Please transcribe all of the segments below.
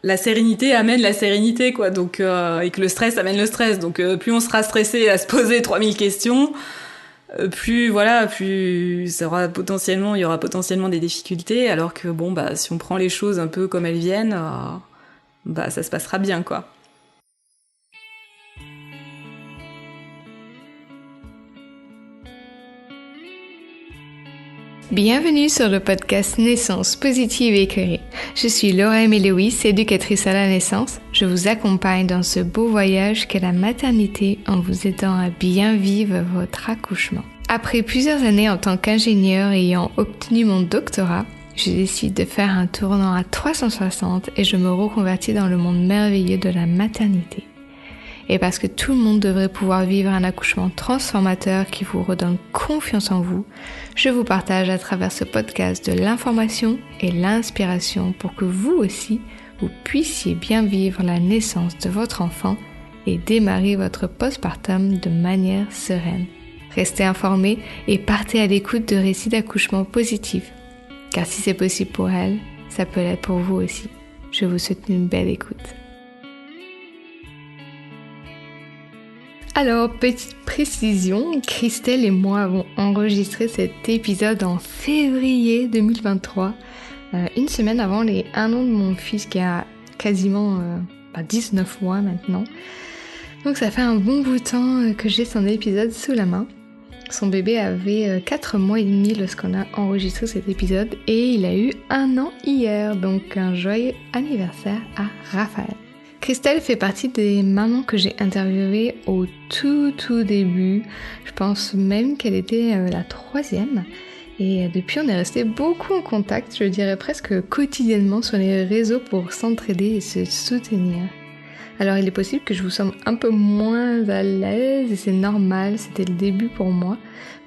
la sérénité amène la sérénité, quoi. Donc, et que le stress amène le stress. Donc, plus on sera stressé à se poser 3000 questions, plus il y aura potentiellement des difficultés. Alors que bon, bah, si on prend les choses un peu comme elles viennent, bah, ça se passera bien, quoi. Bienvenue sur le podcast Naissance positive et éclairée. Je suis Laura Aimée-Lewis, éducatrice à la naissance. Je vous accompagne dans ce beau voyage qu'est la maternité en vous aidant à bien vivre votre accouchement. Après plusieurs années en tant qu'ingénieure ayant obtenu mon doctorat, je décide de faire un tournant à 360 et je me reconvertis dans le monde merveilleux de la maternité. Et parce que tout le monde devrait pouvoir vivre un accouchement transformateur qui vous redonne confiance en vous, je vous partage à travers ce podcast de l'information et l'inspiration pour que vous aussi, vous puissiez bien vivre la naissance de votre enfant et démarrer votre postpartum de manière sereine. Restez informés et partez à l'écoute de récits d'accouchement positifs. Car si c'est possible pour elle, ça peut l'être pour vous aussi. Je vous souhaite une belle écoute. Alors, petite précision, Christelle et moi avons enregistré cet épisode en février 2023, une semaine avant les 1 an de mon fils qui a quasiment 19 mois maintenant. Donc ça fait un bon bout de temps que j'ai son épisode sous la main. Son bébé avait 4 mois et demi lorsqu'on a enregistré cet épisode et il a eu 1 an hier, donc un joyeux anniversaire à Raphaël. Christelle fait partie des mamans que j'ai interviewées au tout début. Je pense même qu'elle était la 3e. Et depuis, on est resté beaucoup en contact, je dirais presque quotidiennement sur les réseaux pour s'entraider et se soutenir. Alors, il est possible que je vous semble un peu moins à l'aise et c'est normal, c'était le début pour moi.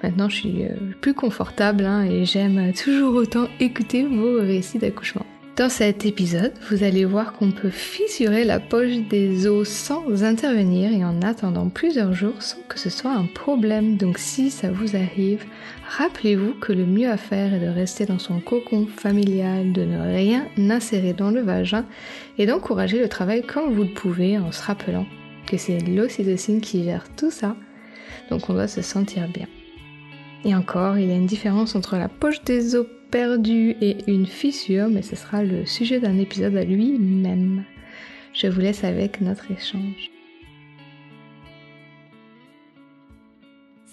Maintenant, je suis plus confortable et j'aime toujours autant écouter vos récits d'accouchement. Dans cet épisode, vous allez voir qu'on peut fissurer la poche des os sans intervenir et en attendant plusieurs jours sans que ce soit un problème. Donc si ça vous arrive, rappelez-vous que le mieux à faire est de rester dans son cocon familial, de ne rien insérer dans le vagin et d'encourager le travail comme vous le pouvez en se rappelant que c'est l'ocytocine qui gère tout ça. Donc on doit se sentir bien. Et encore, il y a une différence entre la poche des os perdue et une fissure, mais ce sera le sujet d'un épisode à lui-même. Je vous laisse avec notre échange.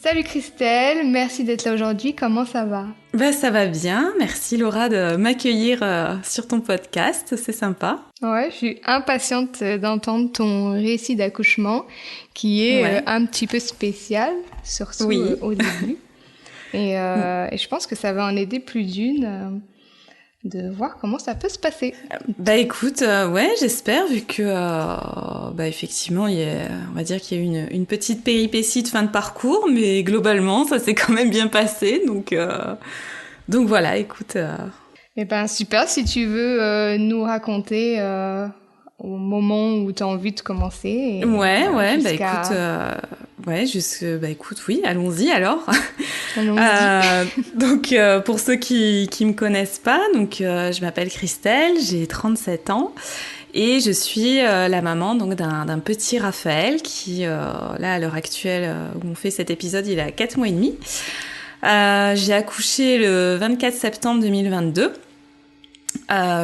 Salut Christelle, merci d'être là aujourd'hui, comment ça va ? Ça va bien, merci Laura de m'accueillir sur ton podcast, c'est sympa. Ouais, je suis impatiente d'entendre ton récit d'accouchement qui est un petit peu spécial, surtout au début. Et je pense que ça va en aider plus d'une de voir comment ça peut se passer. Écoute, j'espère, vu que effectivement, on va dire qu'il y a eu une petite péripétie de fin de parcours, mais globalement, ça s'est quand même bien passé. Donc voilà, écoute. Super, si tu veux nous raconter au moment où tu as envie de commencer. Écoute, oui, allons-y alors. Allons-y. Donc, pour ceux qui me connaissent pas, je m'appelle Christelle, j'ai 37 ans et je suis la maman donc d'un petit Raphaël qui, là, à l'heure actuelle où on fait cet épisode, il a 4 mois et demi. J'ai accouché le 24 septembre 2022.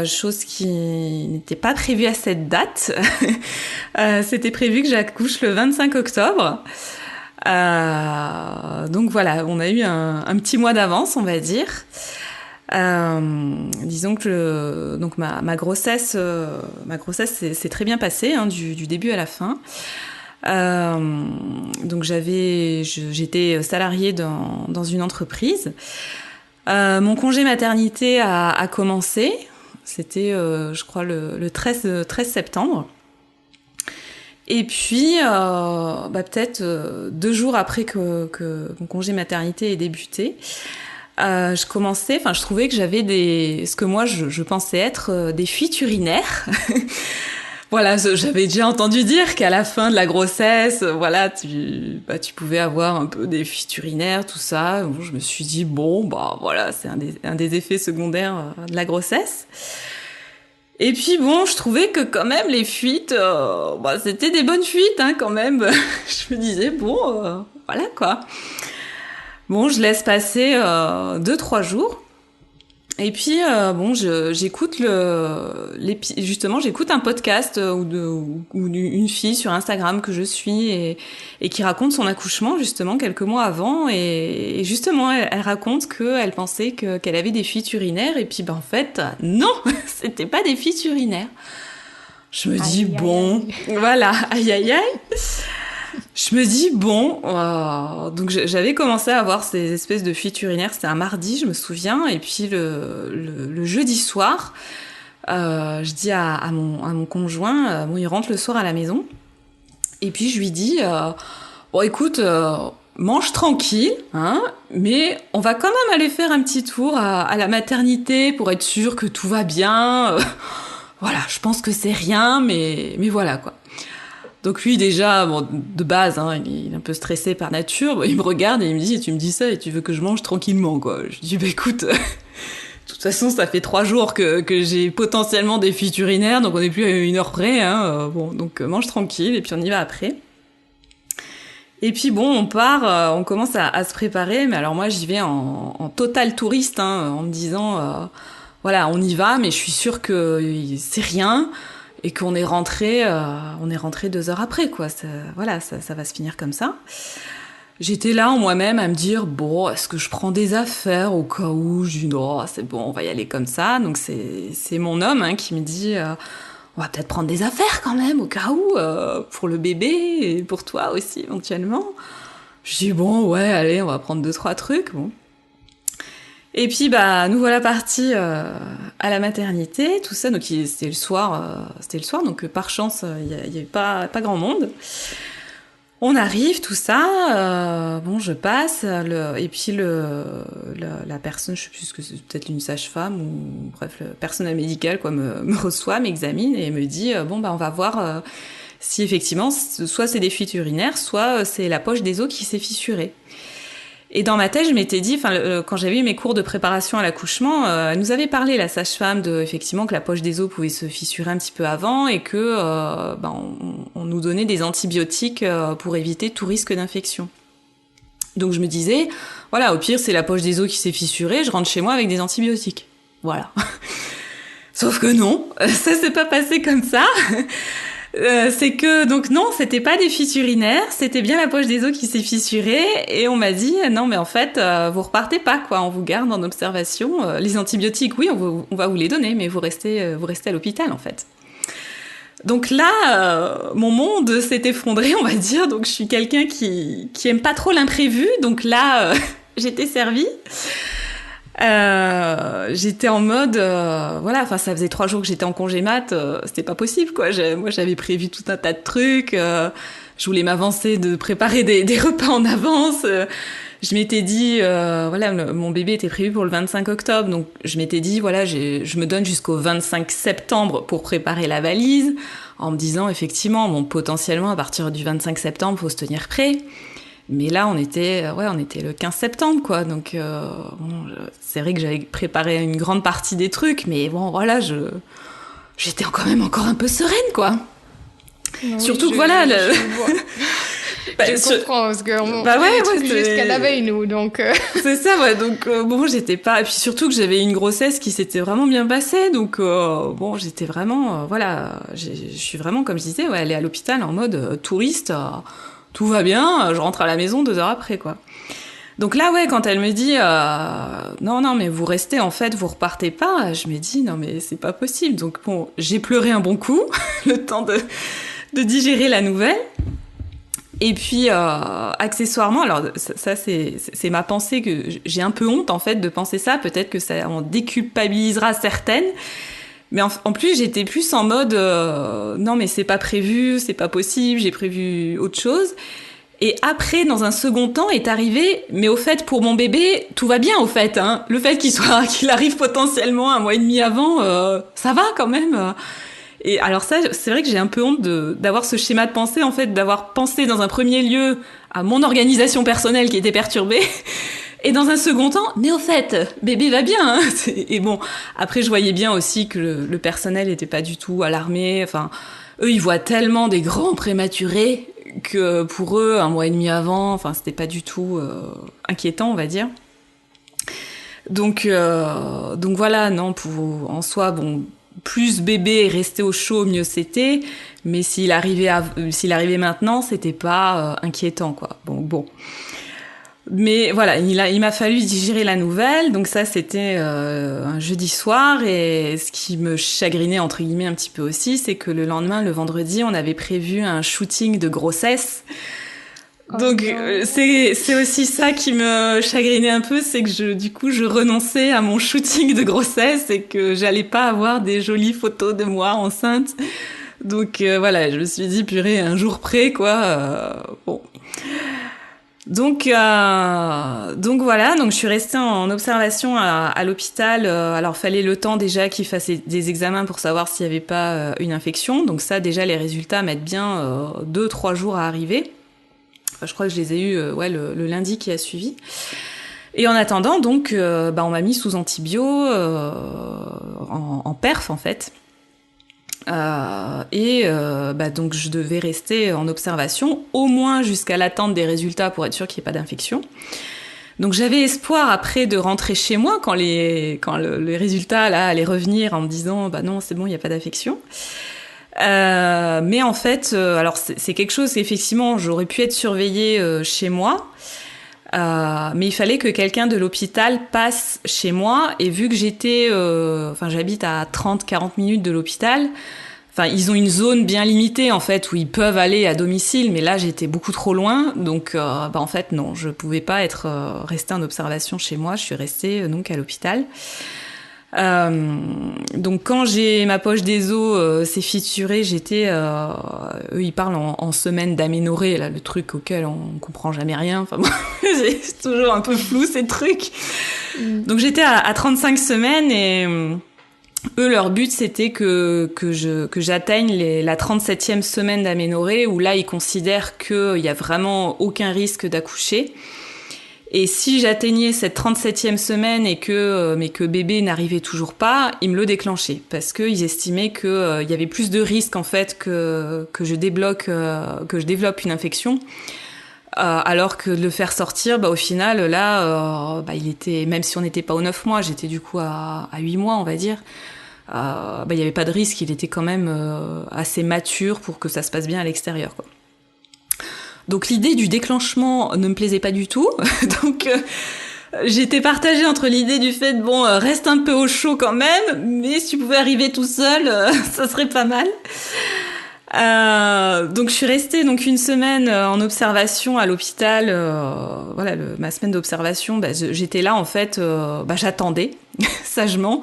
Chose qui n'était pas prévue à cette date. C'était prévu que j'accouche le 25 octobre. Donc voilà, on a eu un petit mois d'avance, on va dire. Disons que ma grossesse s'est très bien passée, du début à la fin. Donc j'étais salariée dans une entreprise. Mon congé maternité a commencé, c'était je crois le 13 septembre. Et puis peut-être 2 jours après que mon congé maternité ait débuté, je trouvais que j'avais ce que moi je pensais être des fuites urinaires. Voilà, j'avais déjà entendu dire qu'à la fin de la grossesse, tu pouvais avoir un peu des fuites urinaires, tout ça. Bon, je me suis dit, c'est un des effets secondaires de la grossesse. Et puis bon, je trouvais que quand même les fuites, c'était des bonnes fuites hein, quand même. Je me disais bon, voilà quoi. Bon, je laisse passer 2-3 jours. Et puis j'écoute justement j'écoute un podcast ou une fille sur Instagram que je suis et qui raconte son accouchement justement quelques mois avant et justement elle raconte qu'elle pensait qu'elle avait des fuites urinaires et puis en fait non, c'était pas des fuites urinaires. Je me dis bon, voilà, aïe aïe aïe. Je me dis bon, donc j'avais commencé à avoir ces espèces de fuites urinaires, c'était un mardi, je me souviens, et puis le jeudi soir, je dis à mon conjoint, il rentre le soir à la maison, et puis je lui dis, bon écoute, mange tranquille, hein, mais on va quand même aller faire un petit tour à la maternité pour être sûr que tout va bien. Voilà, je pense que c'est rien, mais voilà quoi. Donc lui déjà, de base, hein, il est un peu stressé par nature. Il me regarde et il me dit, tu me dis ça et tu veux que je mange tranquillement, quoi. Je lui dis, écoute, de toute façon, ça fait 3 jours que j'ai potentiellement des fuites urinaires, donc on n'est plus à 1 heure près, hein. Donc mange tranquille et puis on y va après. Et puis on part, on commence à se préparer, mais alors moi j'y vais en total touriste, hein, en me disant, voilà, on y va, mais je suis sûre que c'est rien. Et qu'on est rentré 2 heures après, quoi. Ça va se finir comme ça. J'étais là en moi-même à me dire, bon, est-ce que je prends des affaires au cas où? Je dis, non, c'est bon, on va y aller comme ça. Donc c'est mon homme hein, qui me dit, on va peut-être prendre des affaires quand même, au cas où, pour le bébé et pour toi aussi, éventuellement. Je dis, bon, ouais, allez, on va prendre 2-3 trucs, bon. Et puis nous voilà partis à la maternité, tout ça. Donc c'était le soir, donc par chance il y avait pas grand monde. On arrive, tout ça. Je passe et puis la personne, je sais plus ce que c'est, peut-être une sage-femme ou bref le personnel médical quoi me reçoit, m'examine et me dit on va voir si effectivement soit c'est des fuites urinaires, soit c'est la poche des os qui s'est fissurée. Et dans ma tête, je m'étais dit, quand j'avais eu mes cours de préparation à l'accouchement, elle nous avait parlé, la sage-femme, effectivement que la poche des os pouvait se fissurer un petit peu avant et que on nous donnait des antibiotiques pour éviter tout risque d'infection. Donc je me disais, voilà, au pire c'est la poche des os qui s'est fissurée, je rentre chez moi avec des antibiotiques. Voilà. Sauf que non, ça s'est pas passé comme ça. C'est que donc non, c'était pas des fuites urinaires, c'était bien la poche des os qui s'est fissurée et on m'a dit non mais en fait vous repartez pas quoi, on vous garde en observation. Les antibiotiques oui on va vous les donner mais vous restez à l'hôpital en fait. Donc là mon monde s'est effondré on va dire, donc je suis quelqu'un qui aime pas trop l'imprévu, donc là j'étais servie. J'étais en mode ça faisait 3 jours que j'étais en congé mat, c'était pas possible quoi. Moi j'avais prévu tout un tas de trucs, je voulais m'avancer de préparer des repas en avance, je m'étais dit mon bébé était prévu pour le 25 octobre donc je m'étais dit je me donne jusqu'au 25 septembre pour préparer la valise en me disant effectivement potentiellement à partir du 25 septembre faut se tenir prêt. Mais là, on était le 15 septembre, quoi. Donc, c'est vrai que j'avais préparé une grande partie des trucs, mais j'étais quand même encore un peu sereine, quoi. Oui, surtout que je comprends, parce qu'on jusqu'à la veille, nous, donc... C'est ça, ouais, donc j'étais pas... Et puis surtout que j'avais une grossesse qui s'était vraiment bien passée, donc j'étais vraiment... je suis vraiment, comme je disais, allée à l'hôpital en mode touriste... tout va bien, je rentre à la maison 2 heures après, quoi. Donc là, quand elle me dit non, mais vous restez, en fait, vous repartez pas, je me dis non, mais c'est pas possible. Donc j'ai pleuré un bon coup, le temps de digérer la nouvelle. Et puis, accessoirement, alors ça c'est ma pensée, que j'ai un peu honte, en fait, de penser ça. Peut-être que ça en déculpabilisera certaines. Mais en plus, j'étais plus en mode non, mais c'est pas prévu, c'est pas possible, j'ai prévu autre chose. Et après, dans un second temps, est arrivé, mais au fait, pour mon bébé, tout va bien, au fait, hein. Le fait qu'il arrive potentiellement 1 mois et demi avant, ça va quand même. Et alors ça, c'est vrai que j'ai un peu honte d'avoir ce schéma de pensée, en fait, d'avoir pensé dans un premier lieu à mon organisation personnelle qui était perturbée. Et dans un second temps, mais au fait, bébé va bien. Hein. Et bon, après je voyais bien aussi que le personnel n'était pas du tout alarmé. Enfin, eux ils voient tellement des grands prématurés que pour eux, 1 mois et demi avant, enfin c'était pas du tout inquiétant, on va dire. Donc voilà, non, en soi, bon, plus bébé est resté au chaud, mieux c'était. Mais s'il arrivait maintenant, c'était pas inquiétant, quoi. Bon. Mais voilà, il m'a fallu digérer la nouvelle. Donc ça, c'était un jeudi soir. Et ce qui me chagrinait, entre guillemets, un petit peu aussi, c'est que le lendemain, le vendredi, on avait prévu un shooting de grossesse. Donc c'est aussi ça qui me chagrinait un peu, c'est que je renonçais à mon shooting de grossesse et que j'allais pas avoir des jolies photos de moi enceinte. Donc voilà, je me suis dit purée, un jour près quoi. Bon. Donc voilà, donc je suis restée en observation à l'hôpital. Alors fallait le temps déjà qu'ils fassent des examens pour savoir s'il y avait pas une infection. Donc ça déjà les résultats mettent bien 2-3 jours à arriver. Enfin, je crois que je les ai eus le lundi qui a suivi. Et en attendant, donc, on m'a mis sous antibio en perf, en fait. Donc, je devais rester en observation, au moins jusqu'à l'attente des résultats pour être sûr qu'il n'y ait pas d'infection. Donc, j'avais espoir après de rentrer chez moi quand les résultats là, allaient revenir en me disant « non, c'est bon, il n'y a pas d'infection ». Mais en fait, alors c'est quelque chose qu'effectivement j'aurais pu être surveillée chez moi, mais il fallait que quelqu'un de l'hôpital passe chez moi. Et vu que j'habite à 30-40 minutes de l'hôpital, enfin ils ont une zone bien limitée en fait où ils peuvent aller à domicile, mais là j'étais beaucoup trop loin, donc en fait non, je pouvais pas rester en observation chez moi. Je suis restée donc à l'hôpital. Donc quand ma poche des os s'est fissurée, eux ils parlent en semaine d'aménorrhée, là le truc auquel on comprend jamais rien. Enfin bon, c'est toujours un peu flou ces trucs. Donc j'étais à 35 semaines et eux leur but c'était que j'atteigne la 37e semaine d'aménorrhée, où là ils considèrent qu'il y a vraiment aucun risque d'accoucher. Et si j'atteignais cette 37e semaine mais que bébé n'arrivait toujours pas, ils me le déclenchaient parce qu'ils estimaient que il y avait plus de risques en fait que je développe une infection, alors que de le faire sortir, au final là, il était, même si on n'était pas aux 9 mois, j'étais du coup à 8 mois on va dire. Il y avait pas de risque, il était quand même assez mature pour que ça se passe bien à l'extérieur, quoi. Donc l'idée du déclenchement ne me plaisait pas du tout. Donc j'étais partagée entre l'idée du fait reste un peu au chaud quand même, mais si tu pouvais arriver tout seul, ça serait pas mal. Donc je suis restée donc une semaine en observation à l'hôpital. Ma semaine d'observation, j'étais là en fait, j'attendais sagement.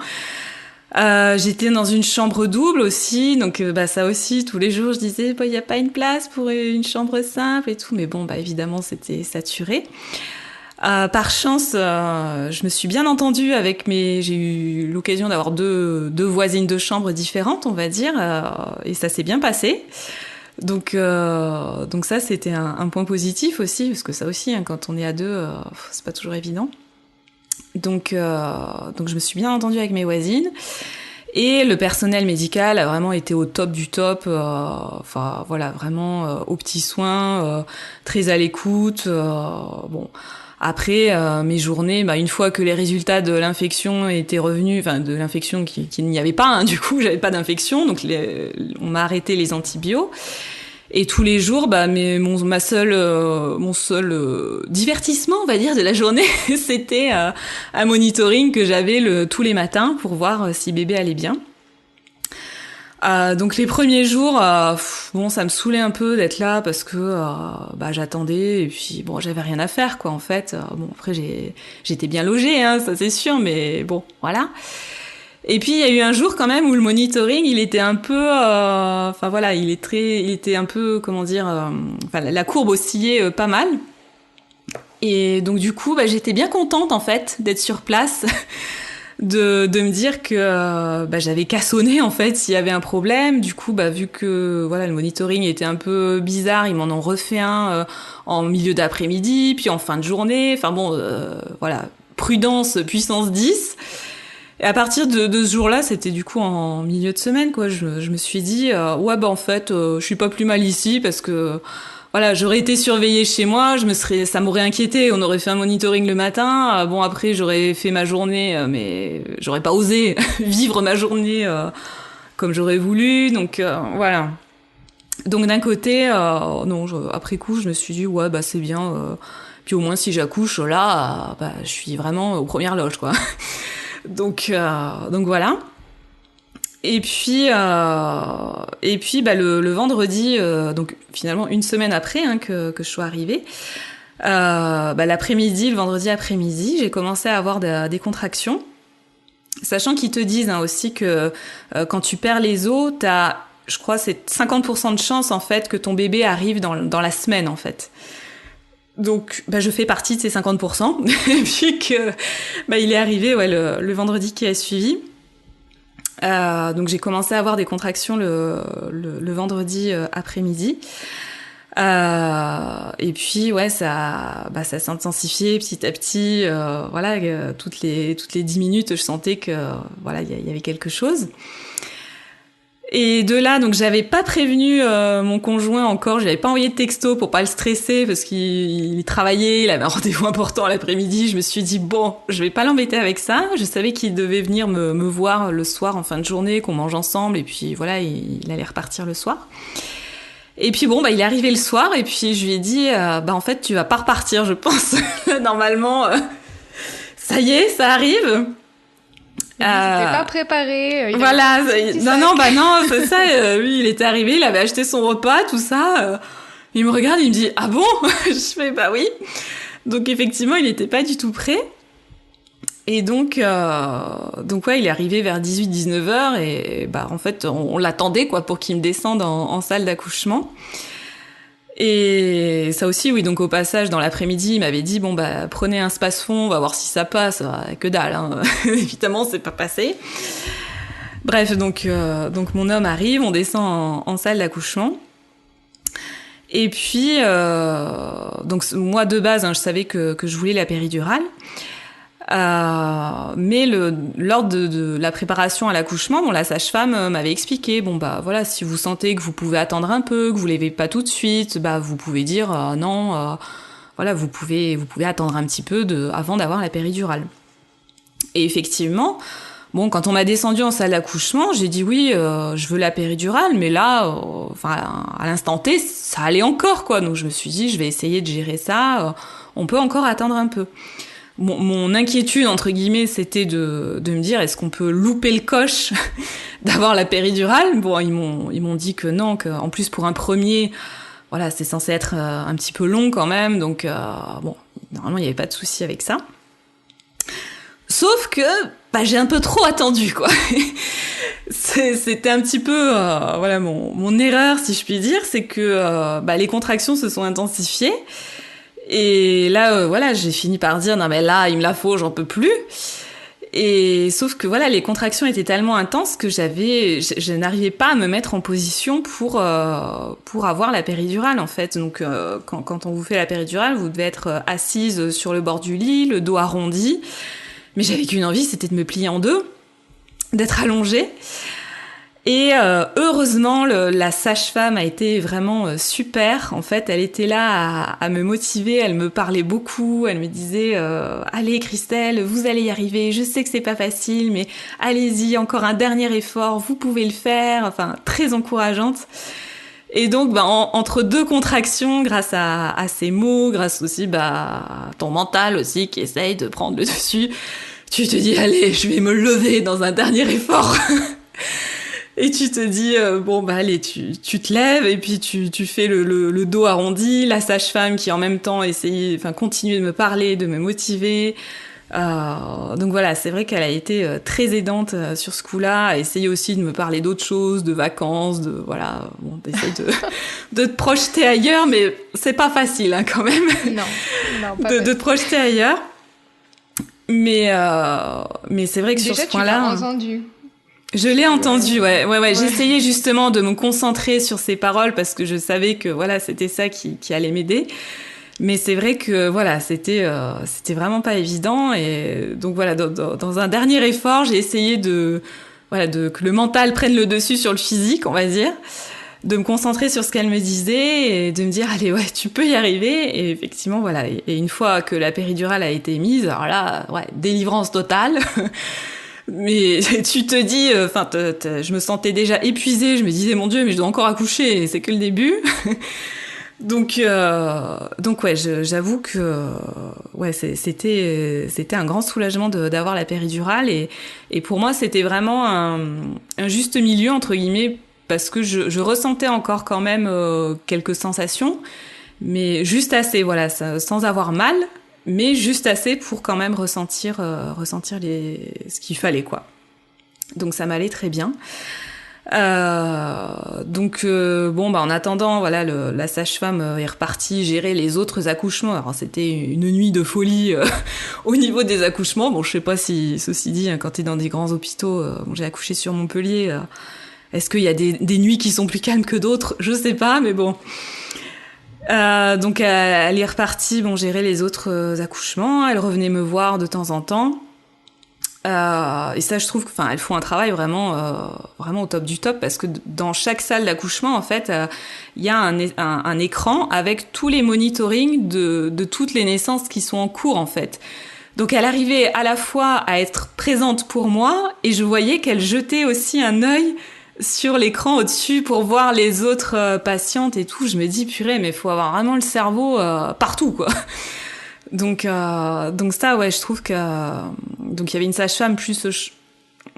J'étais dans une chambre double aussi, donc ça aussi, tous les jours, je disais, il n'y a pas une place pour une chambre simple et tout, mais évidemment, c'était saturé. Par chance, je me suis bien entendue j'ai eu l'occasion d'avoir deux voisines de chambre différentes, on va dire, et ça s'est bien passé. Donc ça, c'était un point positif aussi, parce que ça aussi, quand on est à deux, c'est pas toujours évident. Donc je me suis bien entendue avec mes voisines, et le personnel médical a vraiment été au top du top, vraiment aux petits soins, très à l'écoute. Après mes journées, une fois que les résultats de l'infection étaient revenus, de l'infection qu'il n'y avait pas, du coup j'avais pas d'infection, donc on m'a arrêté les antibiotiques. Et tous les jours, mon seul divertissement, on va dire, de la journée, c'était un monitoring que j'avais tous les matins pour voir si bébé allait bien. Donc les premiers jours, ça me saoulait un peu d'être là parce que j'attendais et puis j'avais rien à faire quoi en fait. Après j'étais bien logée, ça c'est sûr, mais voilà. Et puis il y a eu un jour quand même où le monitoring, il était un peu, il était un peu, la courbe oscillait pas mal. Et donc du coup, j'étais bien contente en fait d'être sur place de me dire que j'avais qu'à sonner en fait s'il y avait un problème. Du coup, vu que voilà, le monitoring était un peu bizarre, ils m'en ont refait un en milieu d'après-midi, puis en fin de journée. Enfin bon, voilà, prudence puissance 10. Et à partir de ce jour-là, c'était du coup en milieu de semaine, quoi. Je me suis dit, en fait, je suis pas plus mal ici parce que, voilà, j'aurais été surveillée chez moi, ça m'aurait inquiété. On aurait fait un monitoring le matin. Bon, après, j'aurais fait ma journée, mais j'aurais pas osé vivre ma journée comme j'aurais voulu. Donc, voilà. Donc, d'un côté, non, après coup, je me suis dit, c'est bien. Puis au moins, si j'accouche, là, je suis vraiment aux premières loges, quoi. Donc voilà. Et puis le vendredi, donc finalement une semaine après que je sois arrivée, l'après-midi, le vendredi après-midi, j'ai commencé à avoir des contractions. Sachant qu'ils te disent aussi que quand tu perds les os, t'as, je crois, c'est 50% de chance en fait que ton bébé arrive dans la semaine en fait. Donc, je fais partie de ces 50%, et puis que, il est arrivé, le vendredi qui a suivi. Donc j'ai commencé à avoir des contractions le vendredi après-midi. Et puis, ça s'est intensifié petit à petit, toutes les 10 minutes, je sentais que, il y avait quelque chose. Et de là, donc j'avais pas prévenu mon conjoint encore, j'avais pas envoyé de texto pour pas le stresser parce qu'il travaillait, il avait un rendez-vous important l'après-midi. Je me suis dit je vais pas l'embêter avec ça. Je savais qu'il devait venir me voir le soir en fin de journée, qu'on mange ensemble et puis voilà, il allait repartir le soir. Et puis il est arrivé le soir et puis je lui ai dit en fait tu vas pas repartir, je pense. Normalement, ça y est, ça arrive. J'étais pas préparé. Non, c'est ça. Lui, il était arrivé, il avait acheté son repas, tout ça. Il me regarde, il me dit ah bon. Je fais oui. Donc effectivement, il était pas du tout prêt. Et donc il est arrivé vers 18-19 heures et en fait, on l'attendait quoi pour qu'il me descende en salle d'accouchement. Et ça aussi, oui, donc au passage, dans l'après-midi, il m'avait dit, prenez un space-fond, on va voir si ça passe. Que dalle, hein. Évidemment, c'est pas passé. Bref, donc mon homme arrive, on descend en salle d'accouchement. Et puis, donc moi, de base, je savais que je voulais la péridurale. Mais lors de la préparation à l'accouchement, la sage-femme m'avait expliqué, si vous sentez que vous pouvez attendre un peu, que vous l'avez pas tout de suite, vous pouvez dire non, vous pouvez attendre un petit peu avant d'avoir la péridurale. Et effectivement, quand on m'a descendu en salle d'accouchement, j'ai dit oui, je veux la péridurale, mais là, à l'instant T, ça allait encore quoi. Donc je me suis dit, je vais essayer de gérer ça. On peut encore attendre un peu. Mon inquiétude, entre guillemets, c'était de me dire, est-ce qu'on peut louper le coche d'avoir la péridurale ? Bon, ils m'ont dit que non, qu'en plus, pour un premier, c'est censé être un petit peu long quand même, donc, normalement, il n'y avait pas de souci avec ça. Sauf que, j'ai un peu trop attendu, quoi. C'était un petit peu, mon erreur, si je puis dire, c'est que, les contractions se sont intensifiées. Et là, j'ai fini par dire non mais là, il me la faut, j'en peux plus. Et sauf que les contractions étaient tellement intenses que je n'arrivais pas à me mettre en position pour avoir la péridurale en fait. Donc quand on vous fait la péridurale, vous devez être assise sur le bord du lit, le dos arrondi. Mais j'avais qu'une envie, c'était de me plier en deux, d'être allongée. Et heureusement, la sage-femme a été vraiment super. En fait, elle était là à me motiver, elle me parlait beaucoup, elle me disait allez Christelle, vous allez y arriver, je sais que c'est pas facile, mais allez-y, encore un dernier effort, vous pouvez le faire. Enfin, très encourageante. Et donc, entre deux contractions, grâce à ces mots, grâce aussi à ton mental aussi qui essaye de prendre le dessus, tu te dis allez, je vais me lever dans un dernier effort. Et tu te dis, allez, tu te lèves et puis tu fais le dos arrondi, la sage-femme qui en même temps continue de me parler, de me motiver. Donc voilà, c'est vrai qu'elle a été très aidante sur ce coup-là, a essayé aussi de me parler d'autres choses, de vacances, d'essayer de te projeter ailleurs, mais c'est pas facile quand même. Non, pas de te projeter ailleurs. Mais c'est vrai que déjà, sur ce point-là... Tu l'as entendu. Je l'ai entendu, ouais. J'essayais justement de me concentrer sur ces paroles parce que je savais que voilà, c'était ça qui allait m'aider. Mais c'est vrai que voilà, c'était vraiment pas évident. Et donc voilà, dans un dernier effort, j'ai essayé que le mental prenne le dessus sur le physique, on va dire, de me concentrer sur ce qu'elle me disait et de me dire allez ouais, tu peux y arriver. Et effectivement voilà. Et une fois que la péridurale a été mise, alors là, ouais, délivrance totale. Mais tu te dis, je me sentais déjà épuisée, je me disais mon Dieu, mais je dois encore accoucher, et c'est que le début. donc ouais, j'avoue que ouais, c'était un grand soulagement d'avoir la péridurale et pour moi c'était vraiment un juste milieu entre guillemets parce que je ressentais encore quand même quelques sensations, mais juste assez, voilà, sans avoir mal. Mais juste assez pour quand même ressentir ce qu'il fallait, quoi. Donc ça m'allait très bien. En attendant, voilà, la sage-femme est repartie gérer les autres accouchements. Alors c'était une nuit de folie au niveau des accouchements. Bon, je sais pas si, ceci dit, quand t'es dans des grands hôpitaux, j'ai accouché sur Montpellier. Est-ce qu'il y a des nuits qui sont plus calmes que d'autres ? Je sais pas, mais bon. Donc elle est repartie gérer les autres accouchements, elle revenait me voir de temps en temps et ça je trouve que elles font un travail vraiment au top du top parce que dans chaque salle d'accouchement en fait il y a un écran avec tous les monitorings de toutes les naissances qui sont en cours en fait. Donc elle arrivait à la fois à être présente pour moi et je voyais qu'elle jetait aussi un œil sur l'écran au-dessus pour voir les autres patientes et tout. Je me dis purée, mais faut avoir vraiment le cerveau partout quoi. Donc ça ouais, je trouve que donc il y avait une sage-femme plus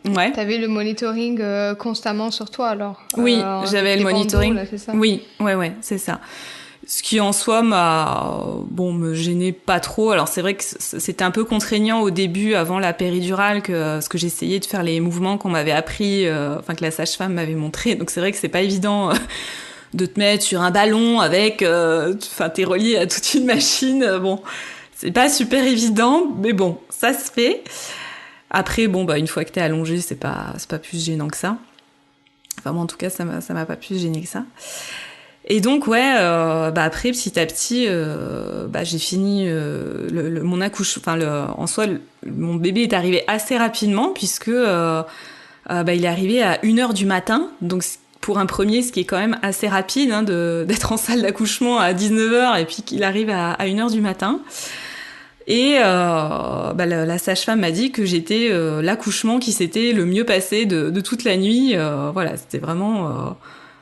ouais. T'avais le monitoring constamment sur toi alors. Oui, j'avais le monitoring. Bandeaux, là, c'est ça Oui, ouais, c'est ça. Ce qui en soi me gênait pas trop. Alors c'est vrai que c'était un peu contraignant au début, avant la péridurale, parce que j'essayais de faire les mouvements qu'on m'avait appris, que la sage-femme m'avait montré. Donc c'est vrai que c'est pas évident de te mettre sur un ballon avec, t'es relié à toute une machine. Bon, c'est pas super évident, mais bon, ça se fait. Après, une fois que t'es allongé, c'est pas plus gênant que ça. Enfin moi en tout cas, ça m'a pas plus gêné que ça. Et donc ouais, après petit à petit, j'ai fini mon accouchement. En soi, mon bébé est arrivé assez rapidement puisque il est arrivé à 1h du matin. Donc pour un premier, ce qui est quand même assez rapide, hein, d'être en salle d'accouchement à 19h et puis qu'il arrive à 1h du matin. Et la sage-femme m'a dit que j'étais l'accouchement qui s'était le mieux passé de toute la nuit. Voilà, c'était vraiment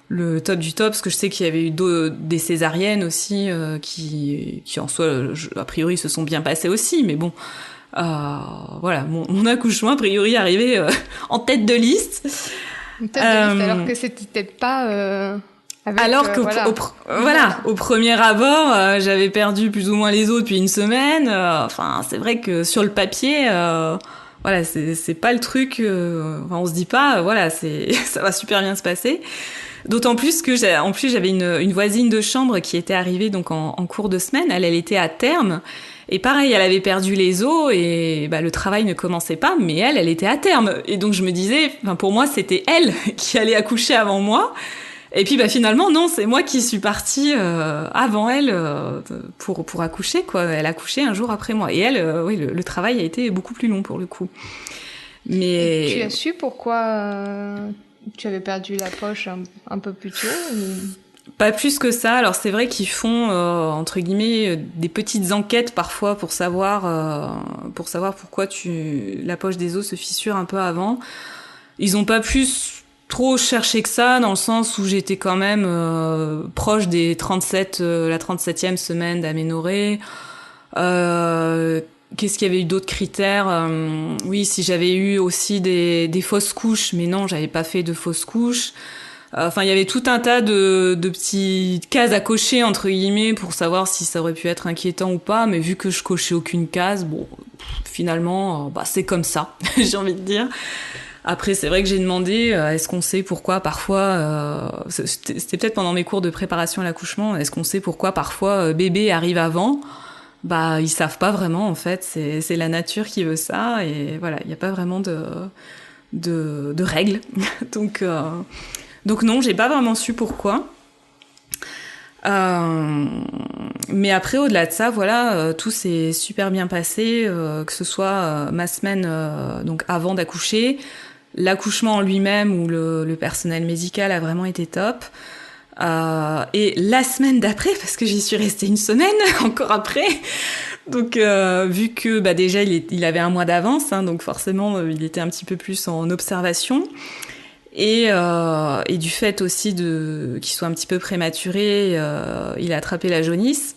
le top du top, parce que je sais qu'il y avait eu des césariennes aussi qui en soi, a priori, se sont bien passées aussi, mais bon, voilà, mon accouchement, a priori, arrivé en tête de liste. En tête de liste, alors que c'était peut-être pas... Alors au premier abord, j'avais perdu plus ou moins les os depuis une semaine. C'est vrai que sur le papier, voilà, c'est pas le truc. On se dit pas, voilà, ça va super bien se passer. D'autant plus que j'avais une voisine de chambre qui était arrivée donc en cours de semaine. Elle était à terme. Et pareil, elle avait perdu les os et le travail ne commençait pas, mais elle était à terme. Et donc je me disais, pour moi, c'était elle qui allait accoucher avant moi. Et puis finalement non, c'est moi qui suis partie avant elle pour accoucher quoi. Elle a accouché un jour après moi et elle oui le travail a été beaucoup plus long pour le coup. Mais et tu as su pourquoi tu avais perdu la poche un peu plus tôt ou... Pas plus que ça. Alors c'est vrai qu'ils font entre guillemets des petites enquêtes parfois pour savoir pourquoi la poche des os se fissure un peu avant. Ils ont pas plus trop cherché que ça, dans le sens où j'étais quand même proche des la 37e semaine d'aménorrhée. Qu'est-ce qu'il y avait eu d'autres critères ? Oui, si j'avais eu aussi des fausses couches, mais non, j'avais pas fait de fausses couches. Il y avait tout un tas de petites cases à cocher, entre guillemets, pour savoir si ça aurait pu être inquiétant ou pas, mais vu que je cochais aucune case, finalement, c'est comme ça, j'ai envie de dire. Après, c'est vrai que j'ai demandé, est-ce qu'on sait pourquoi parfois, c'était peut-être pendant mes cours de préparation à l'accouchement, est-ce qu'on sait pourquoi parfois bébé arrive avant ? bah ils savent pas vraiment en fait, c'est la nature qui veut ça et voilà, il n'y a pas vraiment de règles. Donc non, j'ai pas vraiment su pourquoi. Mais après, au-delà de ça, voilà, tout s'est super bien passé, que ce soit ma semaine donc avant d'accoucher, l'accouchement en lui-même où le personnel médical a vraiment été top. Et la semaine d'après, parce que j'y suis restée une semaine encore après, donc vu que bah déjà il avait un mois d'avance, hein, donc forcément il était un petit peu plus en observation. Et du fait aussi qu'il soit un petit peu prématuré, il a attrapé la jaunisse.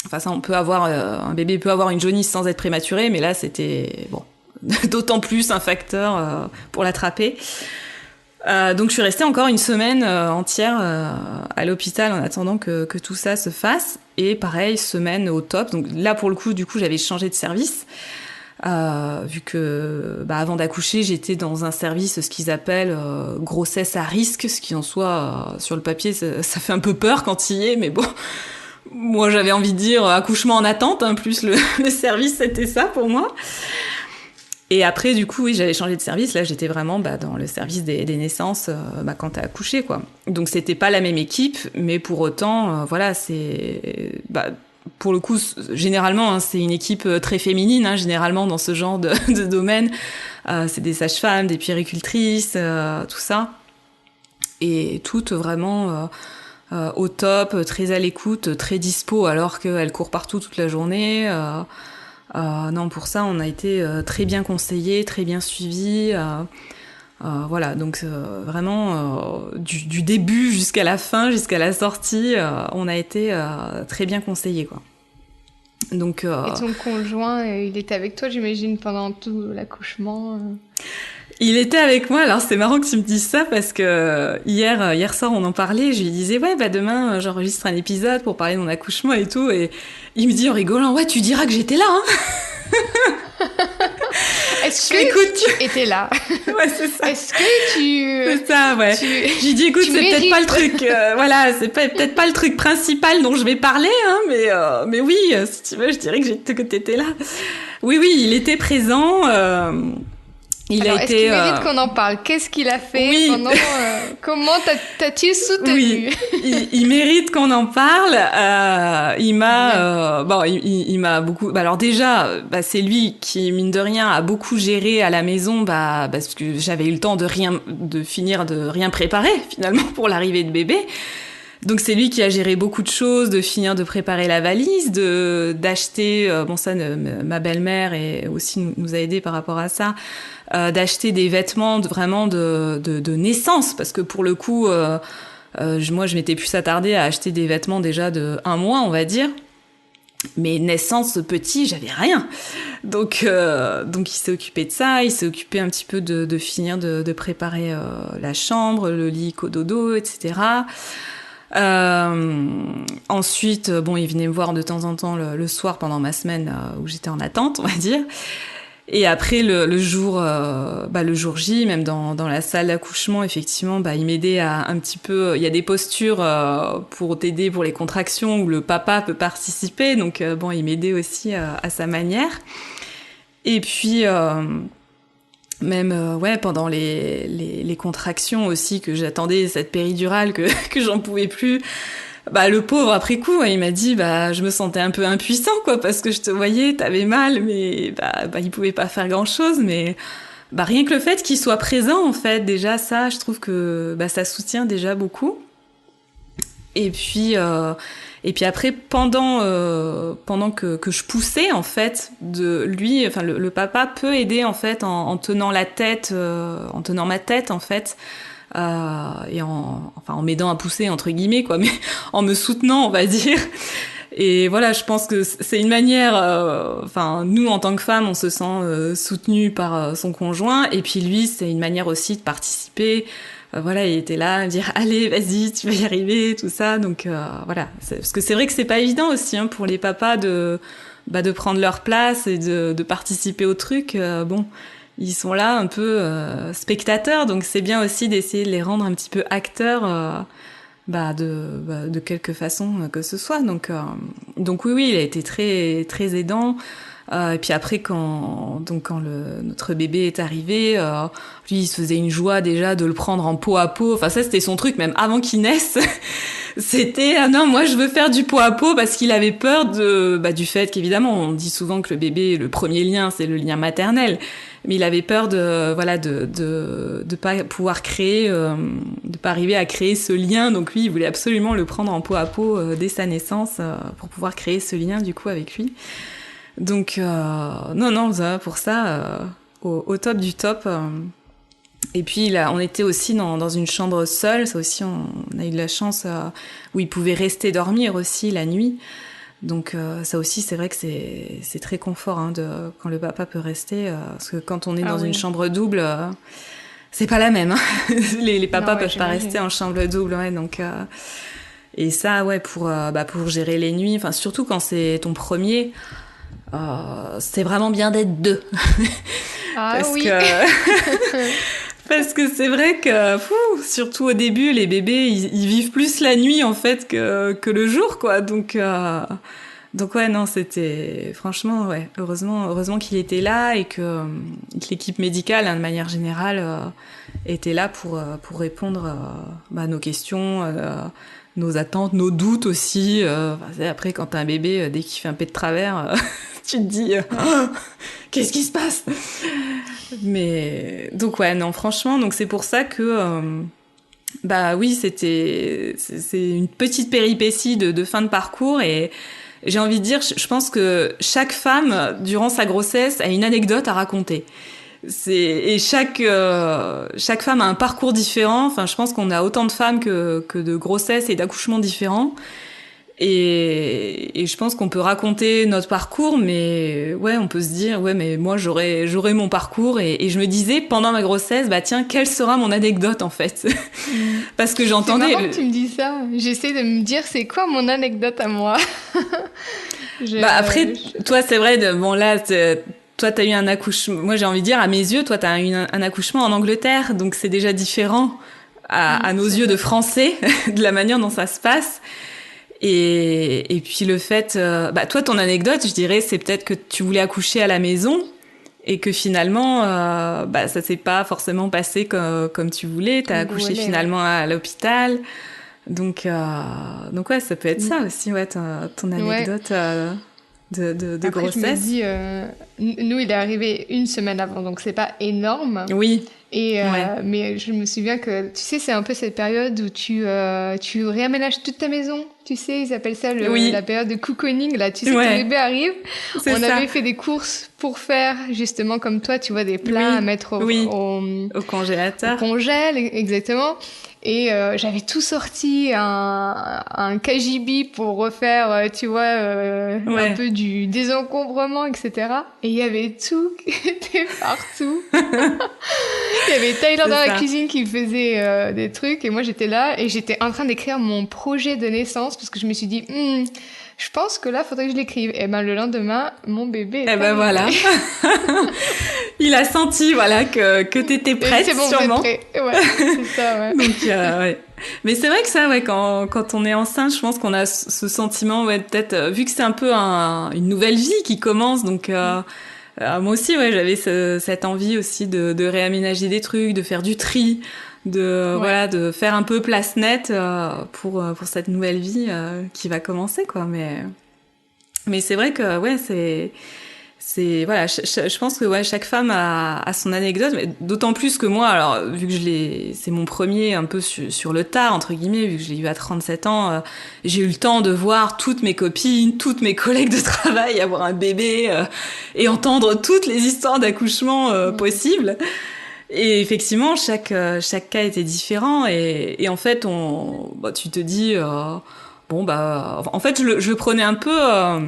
Enfin ça, on peut avoir un bébé peut avoir une jaunisse sans être prématuré, mais là c'était bon d'autant plus un facteur pour l'attraper. Donc je suis restée encore une semaine entière à l'hôpital en attendant que tout ça se fasse. Et pareil, semaine au top. Donc là pour le coup, du coup, j'avais changé de service. Vu que avant d'accoucher, j'étais dans un service, ce qu'ils appellent grossesse à risque, ce qui en soi, sur le papier, ça fait un peu peur quand il y est, mais bon, moi j'avais envie de dire accouchement en attente, hein, plus le service, c'était ça pour moi. Et après, du coup, oui, j'avais changé de service. Là, j'étais vraiment dans le service des naissances quand t'as accouché, quoi. Donc, c'était pas la même équipe, mais pour autant, voilà, c'est... pour le coup, généralement, hein, c'est une équipe très féminine, hein, généralement, dans ce genre de domaine. C'est des sages-femmes, des puéricultrices, tout ça. Et toutes vraiment au top, très à l'écoute, très dispo, alors qu'elles courent partout toute la journée. Non, pour ça, on a été très bien conseillés, très bien suivis. Voilà, donc vraiment du début jusqu'à la fin, jusqu'à la sortie, on a été très bien conseillés, quoi. Donc, Et ton conjoint, il était avec toi, j'imagine, pendant tout l'accouchement Il était avec moi. Alors c'est marrant que tu me dises ça parce que hier soir on en parlait. Je lui disais ouais demain j'enregistre un épisode pour parler de mon accouchement et tout, et il me dit en rigolant ouais tu diras que j'étais là, hein. Est-ce que tu étais là? Ouais, c'est ça. Est-ce que tu... C'est ça, ouais. J'ai dit, écoute, c'est peut-être pas le truc, voilà, c'est peut-être pas le truc principal dont je vais parler, hein, mais oui, si tu veux, je dirais que t'étais là. Oui, il était présent, Alors, est-ce qu'il mérite qu'on en parle? Qu'est-ce qu'il a fait pendant... comment t'as-t-il soutenu? Oui, il mérite qu'on en parle. Il m'a beaucoup... alors déjà, c'est lui qui, mine de rien, a beaucoup géré à la maison, parce que j'avais eu le temps de finir de rien préparer, finalement, pour l'arrivée de bébé. Donc c'est lui qui a géré beaucoup de choses, de finir de préparer la valise, d'acheter, ma belle-mère et aussi nous a aidé par rapport à ça, d'acheter des vêtements de naissance, parce que pour le coup, moi je m'étais plus attardée à acheter des vêtements déjà de 1 mois, on va dire. Mais naissance petit, j'avais rien. Donc il s'est occupé de ça, il s'est occupé un petit peu de finir de préparer la chambre, le lit cododo, etc. Ensuite, il venait me voir de temps en temps le soir pendant ma semaine où j'étais en attente, on va dire. Et après le jour J, même dans la salle d'accouchement, effectivement, il m'aidait à un petit peu. Il y a des postures pour t'aider pour les contractions où le papa peut participer, donc il m'aidait aussi à sa manière. Et puis même pendant les contractions aussi, que j'attendais cette péridurale que j'en pouvais plus, le pauvre après coup il m'a dit je me sentais un peu impuissant, quoi, parce que je te voyais, t'avais mal, mais il pouvait pas faire grand chose, mais rien que le fait qu'il soit présent, en fait, déjà ça, je trouve que ça soutient déjà beaucoup. Et puis après, pendant que je poussais, en fait, de lui, enfin le papa peut aider, en fait, en tenant la tête, en tenant ma tête, en fait, et en m'aidant à pousser, entre guillemets, quoi, mais en me soutenant, on va dire. Et voilà, je pense que c'est une manière, nous, en tant que femmes, on se sent soutenue par son conjoint, et puis lui, c'est une manière aussi de participer. Il était là à me dire allez, vas-y, tu vas y arriver, tout ça. Donc voilà, parce que c'est vrai que c'est pas évident aussi, hein, pour les papas de prendre leur place et de participer au truc. Ils sont là un peu spectateurs, donc c'est bien aussi d'essayer de les rendre un petit peu acteurs de quelque façon que ce soit. Donc oui, il a été très très aidant. Et puis après, quand notre bébé est arrivé, lui, il se faisait une joie déjà de le prendre en pot à pot. Enfin, ça, c'était son truc, même avant qu'il naisse. C'était, ah non, moi, je veux faire du pot à pot parce qu'il avait peur du fait qu'évidemment, on dit souvent que le bébé, le premier lien, c'est le lien maternel. Mais il avait peur de pas pouvoir créer, de pas arriver à créer ce lien. Donc lui, il voulait absolument le prendre en pot à pot dès sa naissance pour pouvoir créer ce lien, du coup, avec lui. Donc, non, pour ça, au top du top. Et puis, on était aussi dans une chambre seule. Ça aussi, on a eu de la chance où il pouvait rester dormir aussi la nuit. Donc, ça aussi, c'est vrai que c'est très confort quand le papa peut rester. Parce que quand on est dans une chambre double, c'est pas la même. Hein. Les papas peuvent pas rester en chambre double. Ouais, donc... Et ça, ouais, pour gérer les nuits, enfin, surtout quand c'est ton premier... c'est vraiment bien d'être deux. Parce que c'est vrai que surtout au début, les bébés ils vivent plus la nuit en fait que le jour, quoi. Donc ouais, non, c'était franchement, ouais, heureusement qu'il était là et que l'équipe médicale, de manière générale, était là pour répondre à nos questions, nos attentes, nos doutes aussi. Après, quand t'as un bébé, dès qu'il fait un peu de travers, tu te dis qu'est-ce qui se passe? Mais donc ouais, non, franchement, donc c'est pour ça que oui, c'est une petite péripétie de fin de parcours et j'ai envie de dire, je pense que chaque femme durant sa grossesse a une anecdote à raconter. Et chaque femme a un parcours différent. Enfin, je pense qu'on a autant de femmes que de grossesses et d'accouchements différents. Et je pense qu'on peut raconter notre parcours, mais ouais, on peut se dire, ouais, mais moi j'aurais mon parcours. Et je me disais pendant ma grossesse, tiens, quelle sera mon anecdote en fait? Parce que j'entendais. C'est marrant que tu me dis ça. J'essaie de me dire, c'est quoi mon anecdote à moi? Après, toi, c'est vrai. Toi, t'as eu un accouchement. Moi, j'ai envie de dire, à mes yeux, toi, t'as eu un accouchement en Angleterre, donc c'est déjà différent à nos yeux de Français de la manière dont ça se passe. Et puis le fait, toi, ton anecdote, je dirais, c'est peut-être que tu voulais accoucher à la maison et que finalement, ça s'est pas forcément passé comme tu voulais. T'as accouché finalement à l'hôpital. Donc ouais, ça peut être ça aussi, ouais, ton anecdote. Ouais. De Après, grossesse. Je me dis, nous, il est arrivé une semaine avant, donc c'est pas énorme. Oui. Et mais je me souviens que, tu sais, c'est un peu cette période où tu réaménages toute ta maison. Tu sais, ils appellent ça la période de cocooning. Là, tu sais, ton bébé arrive. On avait fait des courses pour faire, justement, comme toi, tu vois, des plats à mettre au congélateur. Au congèle, exactement. Et j'avais tout sorti, un KGB pour refaire, tu vois, un peu du désencombrement, etc. Et il y avait tout qui était partout. Il y avait Tyler dans la cuisine qui faisait des trucs et moi j'étais là et j'étais en train d'écrire mon projet de naissance parce que je me suis dit je pense que là faudrait que je l'écrive. Et le lendemain mon bébé est voilà. Il a senti que t'étais prête. C'est bon, sûrement. Prêt. Ouais, c'est ça, ouais. Donc ouais. Mais c'est vrai que ça, ouais, quand on est enceinte, je pense qu'on a ce sentiment, ouais, peut-être vu que c'est un peu une nouvelle vie qui commence, donc moi aussi, ouais, j'avais cette envie aussi de réaménager des trucs, de faire du tri, de faire un peu place nette pour cette nouvelle vie qui va commencer, quoi. Mais c'est vrai que ouais, c'est voilà, je pense que ouais, chaque femme a son anecdote, mais d'autant plus que moi, alors vu que c'est mon premier un peu sur le tard entre guillemets, vu que je l'ai eu à 37 ans, j'ai eu le temps de voir toutes mes copines, toutes mes collègues de travail avoir un bébé et entendre toutes les histoires d'accouchement possibles. Et effectivement, chaque cas était différent et en fait tu te dis en fait je le prenais un peu à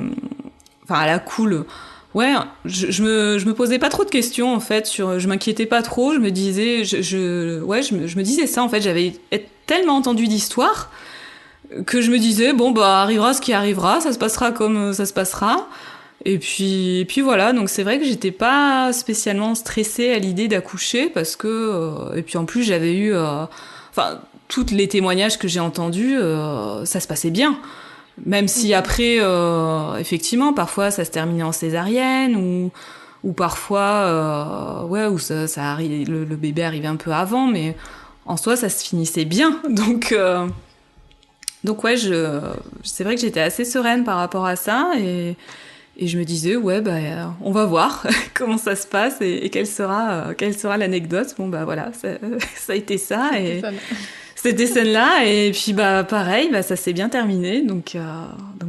la cool. Ouais, je me posais pas trop de questions en fait je m'inquiétais pas trop, je me disais je me disais ça en fait, j'avais tellement entendu d'histoires que je me disais arrivera ce qui arrivera, ça se passera comme ça se passera. Et puis voilà, donc c'est vrai que j'étais pas spécialement stressée à l'idée d'accoucher parce que et puis en plus j'avais eu tous les témoignages que j'ai entendus, ça se passait bien. Même si après, effectivement, parfois ça se terminait en césarienne ou parfois, où ça arrive, le bébé arrivait un peu avant, mais en soi ça se finissait bien. Donc ouais, c'est vrai que j'étais assez sereine par rapport à ça et je me disais on va voir comment ça se passe et quelle sera l'anecdote. Bon voilà, ça a été ça et c'était celle-là et puis pareil, ça s'est bien terminé donc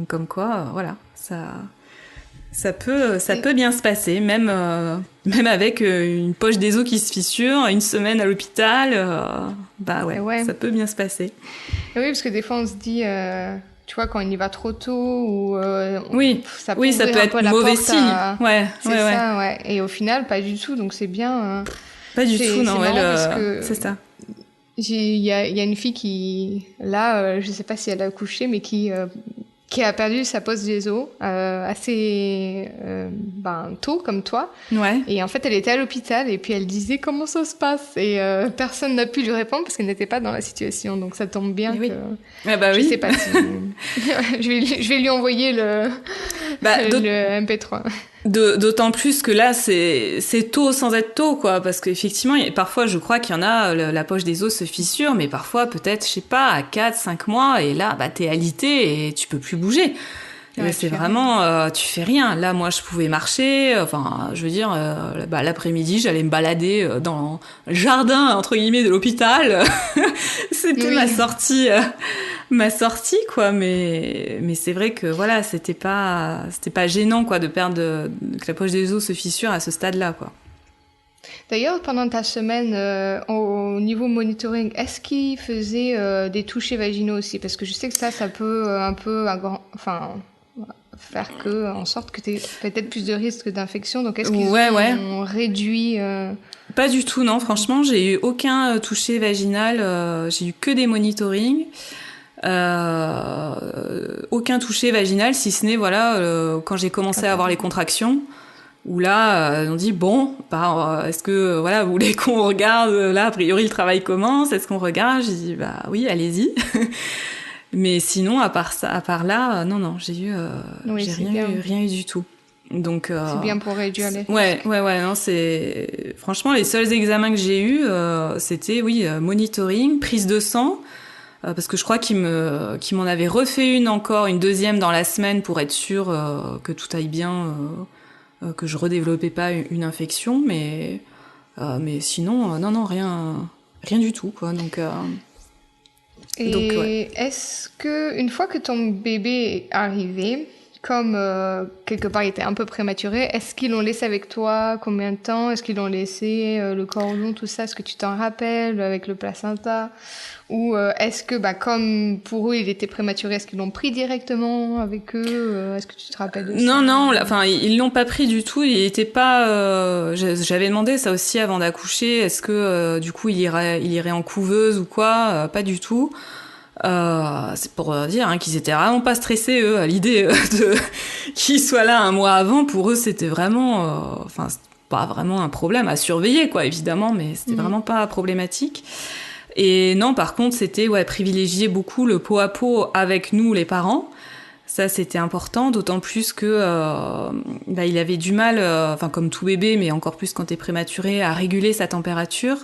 comme quoi voilà, ça peut bien se passer même avec une poche des os qui se fissure, une semaine à l'hôpital, ça peut bien se passer. Et oui, parce que des fois on se dit tu vois, quand on y va trop tôt ou ça peut être mauvais signe. Ouais. Et au final, pas du tout. Donc c'est bien. Pas du tout, non. C'est ça. Il y a une fille qui, là, je sais pas si elle a accouché, mais qui a perdu sa poche des os assez tôt, comme toi. Ouais. Et en fait, elle était à l'hôpital et puis elle disait comment ça se passe. Et personne n'a pu lui répondre parce qu'elle n'était pas dans la situation. Donc ça tombe bien que... Je sais pas si... je vais lui envoyer le MP3. D'autant plus que là, c'est tôt sans être tôt, quoi. Parce qu'effectivement, parfois, je crois qu'il y en a, la poche des os se fissure, mais parfois, peut-être, je sais pas, à 4-5 mois, et là, t'es alité et tu peux plus bouger. Ouais, c'est vraiment, tu fais rien. Là, moi, je pouvais marcher. Enfin, je veux dire, l'après-midi, j'allais me balader dans le jardin, entre guillemets, de l'hôpital. C'était ma sortie, quoi. Mais c'est vrai que, voilà, c'était pas gênant, quoi, de perdre, que la poche des os se fissure à ce stade-là, quoi. D'ailleurs, pendant ta semaine, au niveau monitoring, est-ce qu'il faisait des touchés vaginaux aussi? Parce que je sais que ça peut faire en sorte que tu aies peut-être plus de risques d'infection. Donc, est-ce qu'ils ont réduit Pas du tout, non. Franchement, j'ai eu aucun toucher vaginal. J'ai eu que des monitorings. Aucun toucher vaginal, si ce n'est, quand j'ai commencé à avoir les contractions, où là, on dit, est-ce que, vous voulez qu'on regarde, là, a priori, le travail commence, est-ce qu'on regarde? J'ai dit, oui, allez-y. Mais sinon, à part là, non, j'ai rien eu du tout. Donc, c'est bien pour réduire les risques. Ouais, non, c'est, franchement, les seuls examens que j'ai eus, c'était, monitoring, prise de sang, parce que je crois qu'il m'en avait refait une deuxième dans la semaine pour être sûr, que tout aille bien, que je redéveloppais pas une infection, mais sinon, non, rien du tout, quoi. Donc, est-ce que une fois que ton bébé est arrivé, comme quelque part il était un peu prématuré, est-ce qu'ils l'ont laissé avec toi? Combien de temps? Est-ce qu'ils l'ont laissé le cordon, tout ça? Est-ce que tu t'en rappelles avec le placenta? Ou est-ce que comme pour eux il était prématuré, est-ce qu'ils l'ont pris directement avec eux? Est-ce que tu te rappelles de ça? Non, ils l'ont pas pris du tout. Il était pas. J'avais demandé ça aussi avant d'accoucher. Est-ce que du coup il irait en couveuse ou quoi? Pas du tout. C'est pour dire qu'ils étaient vraiment pas stressés eux à l'idée de qu'il soit là un mois avant. Pour eux c'était vraiment, c'est pas vraiment un problème à surveiller, quoi, évidemment, mais c'était vraiment pas problématique. Et non, par contre, c'était privilégier beaucoup le pot à pot avec nous, les parents. Ça, c'était important, d'autant plus que il avait du mal, comme tout bébé, mais encore plus quand t'es prématuré, à réguler sa température.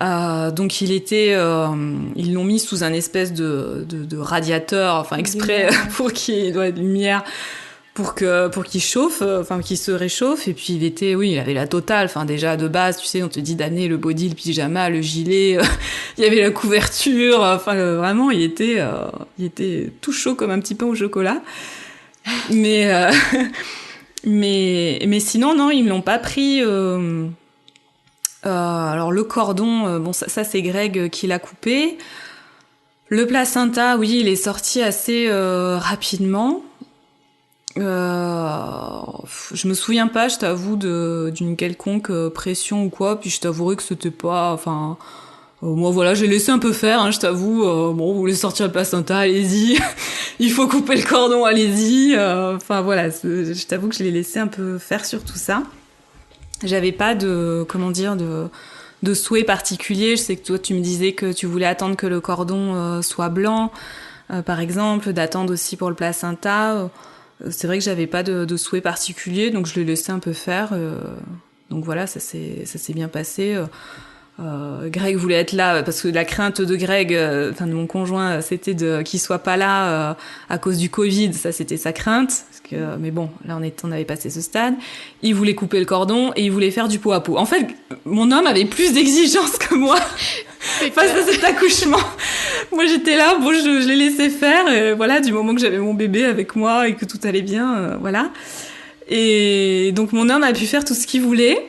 Donc ils l'ont mis sous un espèce de radiateur, exprès pour qu'il y ait de la lumière, pour qu'il chauffe, qu'il se réchauffe. Et puis il avait la totale. Déjà de base, tu sais, on te dit d'amener le body, le pyjama, le gilet. Il y avait la couverture. Vraiment, il était tout chaud comme un petit pain au chocolat. Mais sinon, non, ils me l'ont pas pris. Alors le cordon, ça c'est Greg qui l'a coupé. Le placenta, oui, il est sorti assez rapidement. Je me souviens pas, je t'avoue, d'une quelconque pression ou quoi. Puis je t'avouerai que c'était pas, moi voilà, j'ai laissé un peu faire, je t'avoue. Vous voulez sortir le placenta, allez-y. Il faut couper le cordon, allez-y. Voilà, je t'avoue que je l'ai laissé un peu faire sur tout ça. J'avais pas de de souhaits particuliers. Je sais que toi, tu me disais que tu voulais attendre que le cordon soit blanc, par exemple, d'attendre aussi pour le placenta. C'est vrai que j'avais pas de souhait particulier, donc je l'ai laissé un peu faire. Donc voilà, ça s'est bien passé. Greg voulait être là parce que la crainte de Greg, de mon conjoint, c'était qu'il soit pas là à cause du Covid. Ça, c'était sa crainte. Mais bon, là, on avait passé ce stade. Il voulait couper le cordon et il voulait faire du pot à pot. En fait, mon homme avait plus d'exigences que moi face à cet accouchement. Moi, j'étais là, bon, je l'ai laissé faire. Et voilà, du moment que j'avais mon bébé avec moi et que tout allait bien, voilà. Et donc, mon homme a pu faire tout ce qu'il voulait.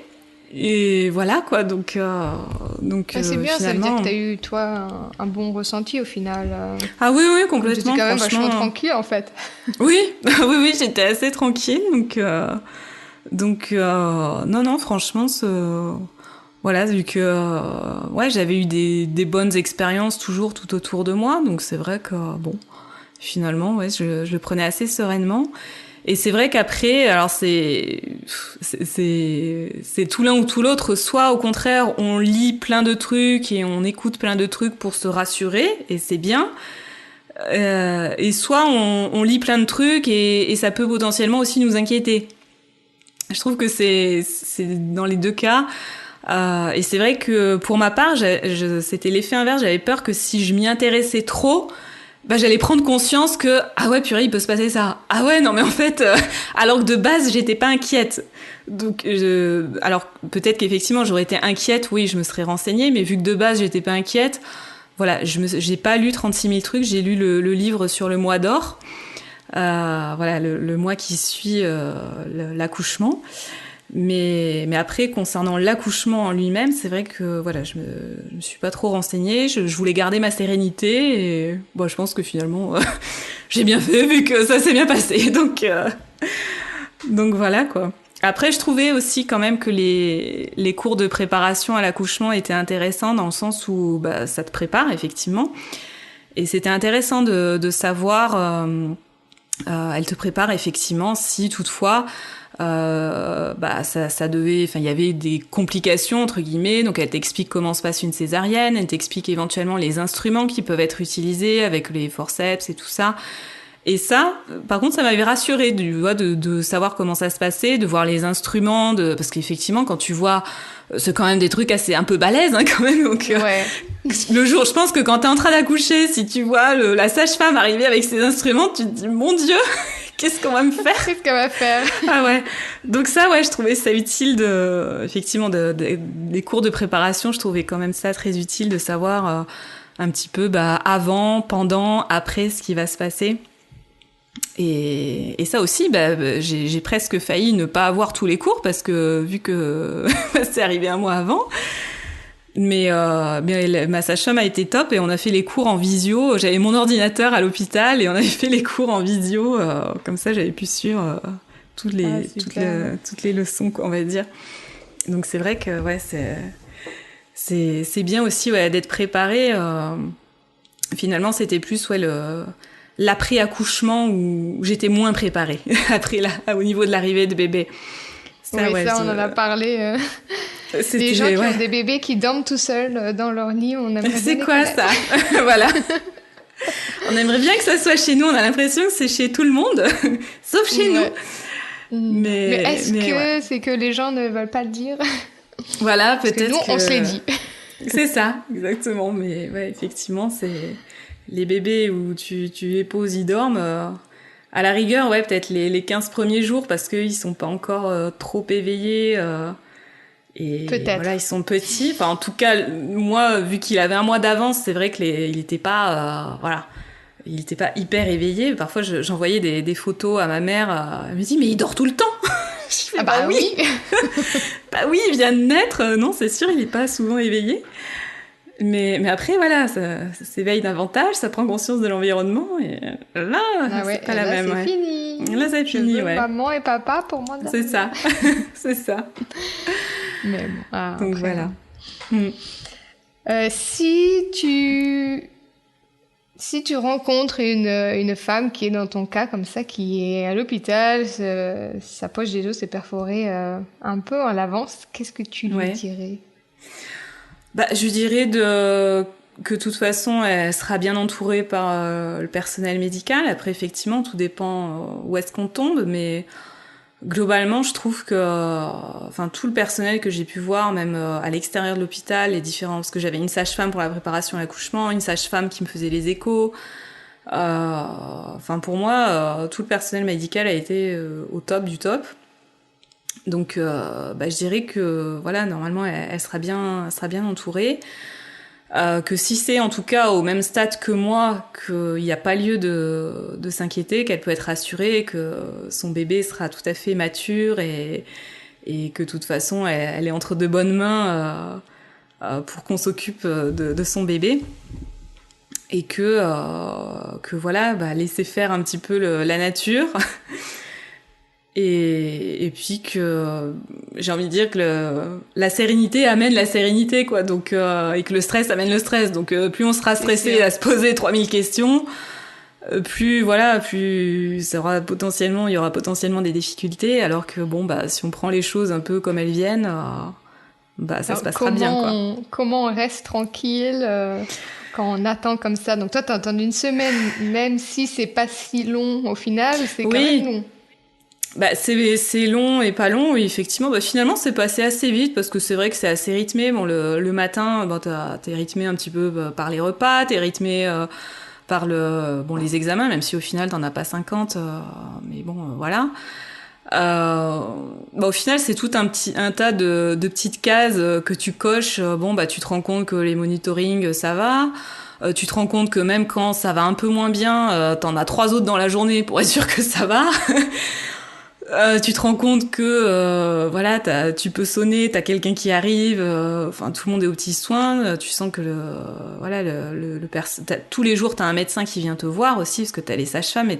Et voilà quoi, donc c'est bien, finalement... ça veut dire que t'as eu toi un bon ressenti au final. Ah oui complètement. J'étais quand même vachement tranquille en fait. Oui j'étais assez tranquille, donc non franchement voilà, vu que j'avais eu des bonnes expériences toujours tout autour de moi, donc c'est vrai que bon finalement je le prenais assez sereinement. Et c'est vrai qu'après, alors c'est tout l'un ou tout l'autre. Soit au contraire, on lit plein de trucs et on écoute plein de trucs pour se rassurer, et c'est bien. Et soit on lit plein de trucs et ça peut potentiellement aussi nous inquiéter. Je trouve que c'est dans les deux cas. Et c'est vrai que pour ma part, c'était l'effet inverse. J'avais peur que si je m'y intéressais trop, j'allais prendre conscience que ah ouais purée, il peut se passer ça. Ah ouais non mais en fait alors que de base j'étais pas inquiète. Donc alors peut-être qu'effectivement j'aurais été inquiète, oui, je me serais renseignée, mais vu que de base j'étais pas inquiète, voilà, j'ai pas lu 36 000 trucs, j'ai lu le livre sur le mois d'or. Voilà, le mois qui suit l'accouchement. Mais après, concernant l'accouchement en lui-même, c'est vrai que voilà, je me suis pas trop renseignée. Je voulais garder ma sérénité et bon, je pense que finalement, j'ai bien fait vu que ça s'est bien passé. Donc voilà quoi. Après, je trouvais aussi quand même que les cours de préparation à l'accouchement étaient intéressants dans le sens où ça te prépare effectivement. Et c'était intéressant de savoir, elle te prépare effectivement si toutefois ça devait, enfin il y avait des complications entre guillemets, donc elle t'explique comment se passe une césarienne, elle t'explique éventuellement les instruments qui peuvent être utilisés avec les forceps et tout ça. Et ça, par contre, ça m'avait rassurée de savoir comment ça se passait, de voir les instruments, parce qu'effectivement, quand tu vois, c'est quand même des trucs assez un peu balèzes, hein, quand même. Donc, le jour, je pense que quand t'es en train d'accoucher, si tu vois la sage-femme arriver avec ses instruments, tu te dis, mon Dieu, qu'est-ce qu'on va me faire ? Qu'est-ce qu'elle va faire ? Ah ouais. Donc ça, je trouvais ça utile effectivement, des cours de préparation, je trouvais quand même ça très utile de savoir un petit peu, avant, pendant, après, ce qui va se passer. Et ça aussi, j'ai presque failli ne pas avoir tous les cours parce que vu que c'est arrivé un mois avant. Mais ma sage-femme a été top et on a fait les cours en visio. J'avais mon ordinateur à l'hôpital et on avait fait les cours en visio. Comme ça, j'avais pu suivre toutes les leçons, on va dire. Donc c'est vrai que c'est bien aussi d'être préparé. Finalement, c'était plus l'après-accouchement où j'étais moins préparée au niveau de l'arrivée de bébé. Ça, on en a parlé. Les gens qui ont des bébés qui dorment tout seuls dans leur lit, on aimerait bien. C'est quoi ça ? Voilà. On aimerait bien que ça soit chez nous. On a l'impression que c'est chez tout le monde, sauf chez nous. Mais est-ce que c'est que les gens ne veulent pas le dire ? Voilà, peut-être. Parce que nous, on se l'est dit. C'est ça, exactement. Mais effectivement, c'est les bébés où tu les poses, ils dorment. À la rigueur, peut-être les 15 premiers jours parce qu'ils sont pas encore trop éveillés. Et peut-être. Voilà, ils sont petits. Enfin, en tout cas, moi, vu qu'il avait un mois d'avance, c'est vrai qu'il était pas, il était pas hyper éveillé. Parfois, j'envoyais des photos à ma mère. Elle me dit, mais il dort tout le temps. Je fais, oui. Oui, il vient de naître. Non, c'est sûr, il est pas souvent éveillé. Mais après, voilà, ça s'éveille davantage, ça prend conscience de l'environnement, et là, c'est pas la même. C'est fini. Là, c'est fini, maman et papa pour moi. C'est ça, c'est ça. Mais bon, donc voilà. Si tu rencontres une femme qui est dans ton cas comme ça, qui est à l'hôpital, sa poche des os s'est perforée un peu en avance, qu'est-ce que tu lui dirais ? Je dirais que de toute façon, elle sera bien entourée par le personnel médical. Après, effectivement, tout dépend où est-ce qu'on tombe, mais globalement, je trouve que, tout le personnel que j'ai pu voir, même à l'extérieur de l'hôpital, les différents, parce que j'avais une sage-femme pour la préparation à l'accouchement, une sage-femme qui me faisait les échos. Pour moi, tout le personnel médical a été au top du top. Donc, je dirais que, voilà, normalement, elle sera bien entourée. Que si c'est en tout cas au même stade que moi, qu'il n'y a pas lieu de s'inquiéter, qu'elle peut être rassurée, que son bébé sera tout à fait mature et que de toute façon elle est entre de bonnes mains pour qu'on s'occupe de son bébé. Et que voilà, laisser faire un petit peu la nature. Et puis que j'ai envie de dire que la sérénité amène la sérénité, quoi. Donc et que le stress amène le stress. Donc plus on sera stressé à se poser 3000 questions, plus il y aura potentiellement des difficultés. Alors que si on prend les choses un peu comme elles viennent, ça se passera bien, quoi. Comment on reste tranquille quand on attend comme ça? Donc toi, t'as attendu une semaine, même si c'est pas si long au final, c'est quand même long. C'est long et pas long, oui, effectivement. Finalement, c'est passé assez vite parce que c'est vrai que c'est assez rythmé. Bon, le matin, t'es rythmé un petit peu par les repas, t'es rythmé par les examens, même si au final, t'en as pas 50. Mais voilà. Au final, c'est tout un tas de petites cases que tu coches. Tu te rends compte que les monitorings, ça va. Tu te rends compte que même quand ça va un peu moins bien, t'en as 3 autres dans la journée pour être sûr que ça va. Tu te rends compte que tu peux sonner, t'as quelqu'un qui arrive, tout le monde est aux petits soins, tu sens que tous les jours t'as un médecin qui vient te voir aussi, parce que t'as les sages-femmes et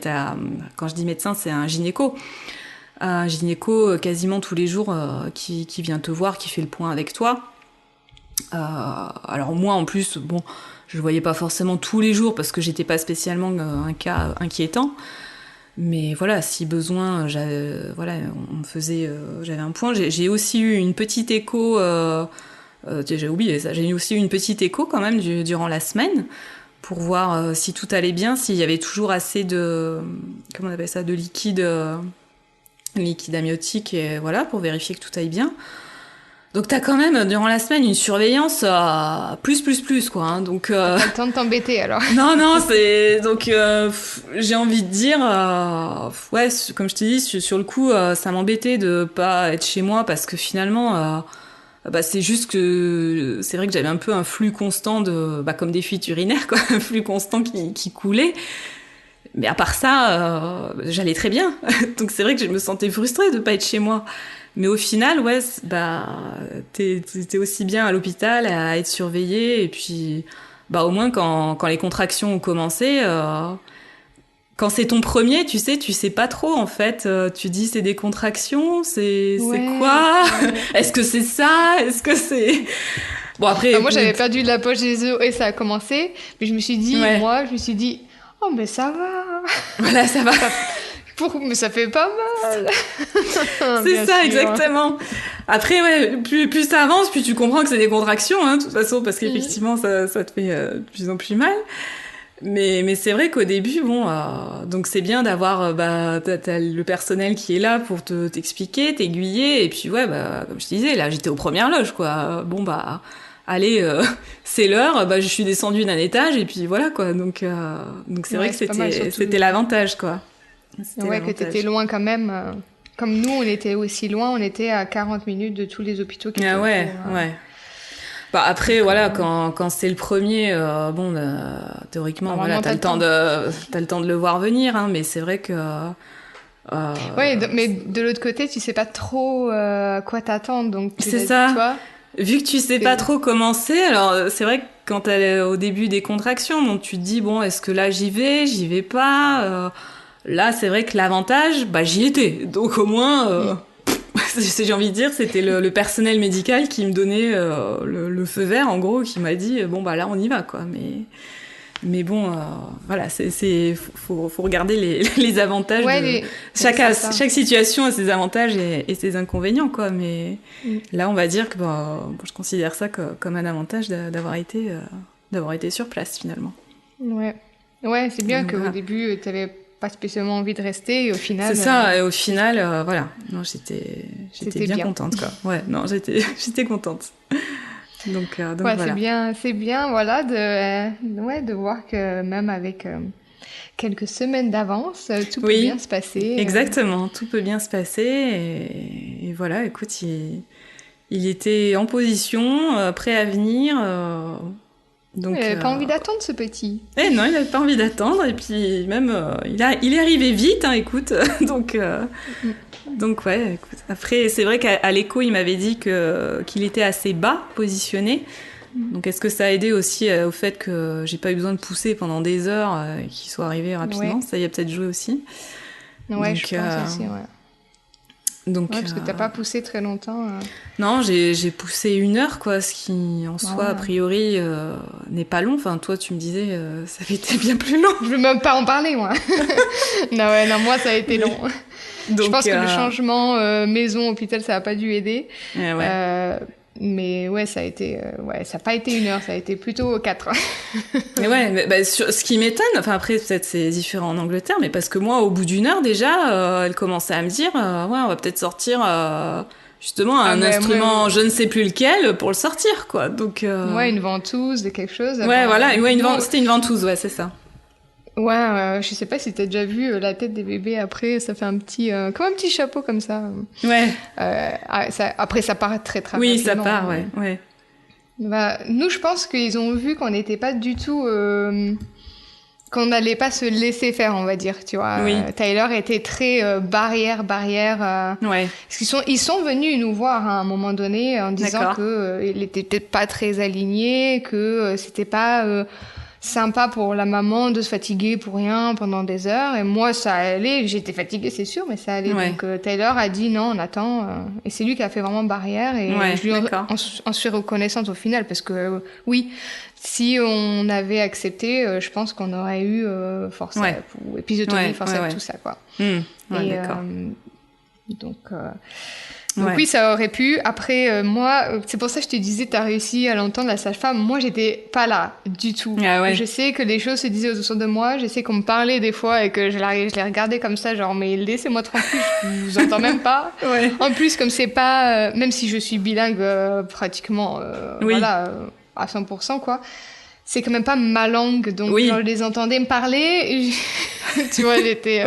quand je dis médecin, c'est un gynéco quasiment tous les jours qui vient te voir, qui fait le point avec toi. Alors moi en plus, je le voyais pas forcément tous les jours parce que j'étais pas spécialement un cas inquiétant. Mais voilà, si besoin, on faisait, j'avais un point. J'ai aussi eu une petite écho. J'ai oublié ça. J'ai eu aussi une petite écho quand même durant la semaine pour voir si tout allait bien, s'il y avait toujours assez de, comment on appelle ça, de liquide amniotique et voilà pour vérifier que tout aille bien. Donc t'as quand même durant la semaine une surveillance plus quoi. Hein, donc t'as pas le temps de t'embêter alors. Non c'est donc j'ai envie de dire comme je t'ai dit sur le coup ça m'embêtait de pas être chez moi parce que finalement c'est juste que c'est vrai que j'avais un peu un flux constant comme des fuites urinaires quoi, un flux constant qui coulait. Mais à part ça j'allais très bien. Donc c'est vrai que je me sentais frustrée de pas être chez moi. Mais au final, t'es aussi bien à l'hôpital à être surveillé et puis au moins quand les contractions ont commencé, quand c'est ton premier, tu sais pas trop en fait. Tu dis c'est des contractions, c'est quoi Est-ce que c'est ça Est-ce que c'est après moi j'avais perdu de la poche des os et ça a commencé, mais je me suis dit oh mais ça va. Voilà, ça va. Mais ça fait pas mal. C'est ça, sûr. Exactement. Après, plus ça avance, plus tu comprends que c'est des contractions, hein, de toute façon, parce qu'effectivement, ça te fait de plus en plus mal. Mais c'est vrai qu'au début, donc c'est bien d'avoir t'as le personnel qui est là pour t'expliquer, t'aiguiller, et puis comme je te disais, là, j'étais aux premières loges, quoi. Allez, c'est l'heure, je suis descendue d'un étage, et puis voilà, quoi. Donc c'est vrai que c'était l'avantage, quoi. Ouais, que t'étais loin quand même. Comme nous, on était aussi loin, on était à 40 minutes de tous les hôpitaux qui étaient autour. Ouais. Après, voilà, quand c'est le premier, théoriquement, t'as le temps de le voir venir, hein, mais c'est vrai que... Ouais, mais de l'autre côté, tu sais pas trop à quoi t'attendre, donc... C'est ça. Toi, vu que tu sais pas trop comment c'est, alors c'est vrai que quand t'es au début des contractions, donc tu te dis, est-ce que là j'y vais pas Là, c'est vrai que l'avantage, j'y étais. Donc au moins, j'ai envie de dire, c'était le personnel médical qui me donnait le feu vert, en gros, qui m'a dit, là, on y va, quoi. Mais bon, voilà, faut regarder les avantages. Chaque situation a ses avantages et ses inconvénients, quoi. Mais là, on va dire que je considère ça comme un avantage d'avoir été sur place, finalement. Ouais, c'est bien qu'au début, tu n'avais pas spécialement envie de rester, et au final... C'est ça, et au final, voilà. Non, j'étais bien contente, quoi. Ouais, non, j'étais contente. Donc voilà. C'est bien, voilà, de voir que même avec quelques semaines d'avance, tout peut bien se passer. Exactement, tout peut bien se passer. Et voilà, écoute, il était en position, prêt à venir. Donc, il n'avait pas envie d'attendre, ce petit. Non, il n'avait pas envie d'attendre. Et puis même, il est arrivé vite, hein, écoute. Donc ouais, écoute. Après, c'est vrai qu'à l'écho, il m'avait dit qu'il était assez bas positionné. Donc est-ce que ça a aidé aussi au fait que j'ai pas eu besoin de pousser pendant des heures et qu'il soit arrivé rapidement? Ça y a peut-être joué aussi. Ouais, donc, je pense aussi, ouais. Donc, parce que t'as pas poussé très longtemps. Non, j'ai poussé 1 heure, quoi, ce qui en soi, a priori, n'est pas long. Enfin, toi, tu me disais, ça avait été bien plus long. Je veux même pas en parler, moi. non, moi, ça a été long. Donc, je pense que le changement maison-hôpital, ça a pas dû aider. Mais ouais, ça a été, ça a pas été 1 heure, ça a été plutôt 4. Mais ce qui m'étonne, enfin après peut-être c'est différent en Angleterre, mais parce que moi au bout d'1 heure déjà, elle commençait à me dire, on va peut-être sortir justement un instrument, je ne sais plus lequel, pour le sortir, quoi. Donc une ventouse, quelque chose. C'était une ventouse, c'est ça. Ouais, je sais pas si t'as déjà vu la tête des bébés après, ça fait un petit, comme un petit chapeau comme ça. Ouais. Après, ça part très rapidement. Oui, ça part, ouais. Nous, je pense qu'ils ont vu qu'on n'était pas du tout, qu'on n'allait pas se laisser faire, on va dire, tu vois. Oui. Tyler était très barrière. Ouais. Parce qu'ils sont venus nous voir à un moment donné en disant que il était peut-être pas très aligné, que c'était pas sympa pour la maman de se fatiguer pour rien pendant des heures. Et moi, ça allait. J'étais fatiguée, c'est sûr, mais ça allait. Ouais. Donc, Tyler a dit non, on attend. Et c'est lui qui a fait vraiment barrière. Et je lui en suis reconnaissante au final. Parce que, oui, si on avait accepté, je pense qu'on aurait eu forceps ou épisiotomie, forceps, tout ça, quoi. D'accord. Donc oui, ça aurait pu. Après, moi, c'est pour ça que je te disais, t'as réussi à l'entendre, la sage-femme. Moi, j'étais pas là du tout. Je sais que les choses se disaient autour de moi. Je sais qu'on me parlait des fois et que je les regardais comme ça, genre, mais laissez-moi tranquille, je vous entends même pas. En plus, comme c'est pas... même si je suis bilingue pratiquement, à 100%, quoi. C'est quand même pas ma langue. Donc, je les entendais me parler. Tu vois, j'étais...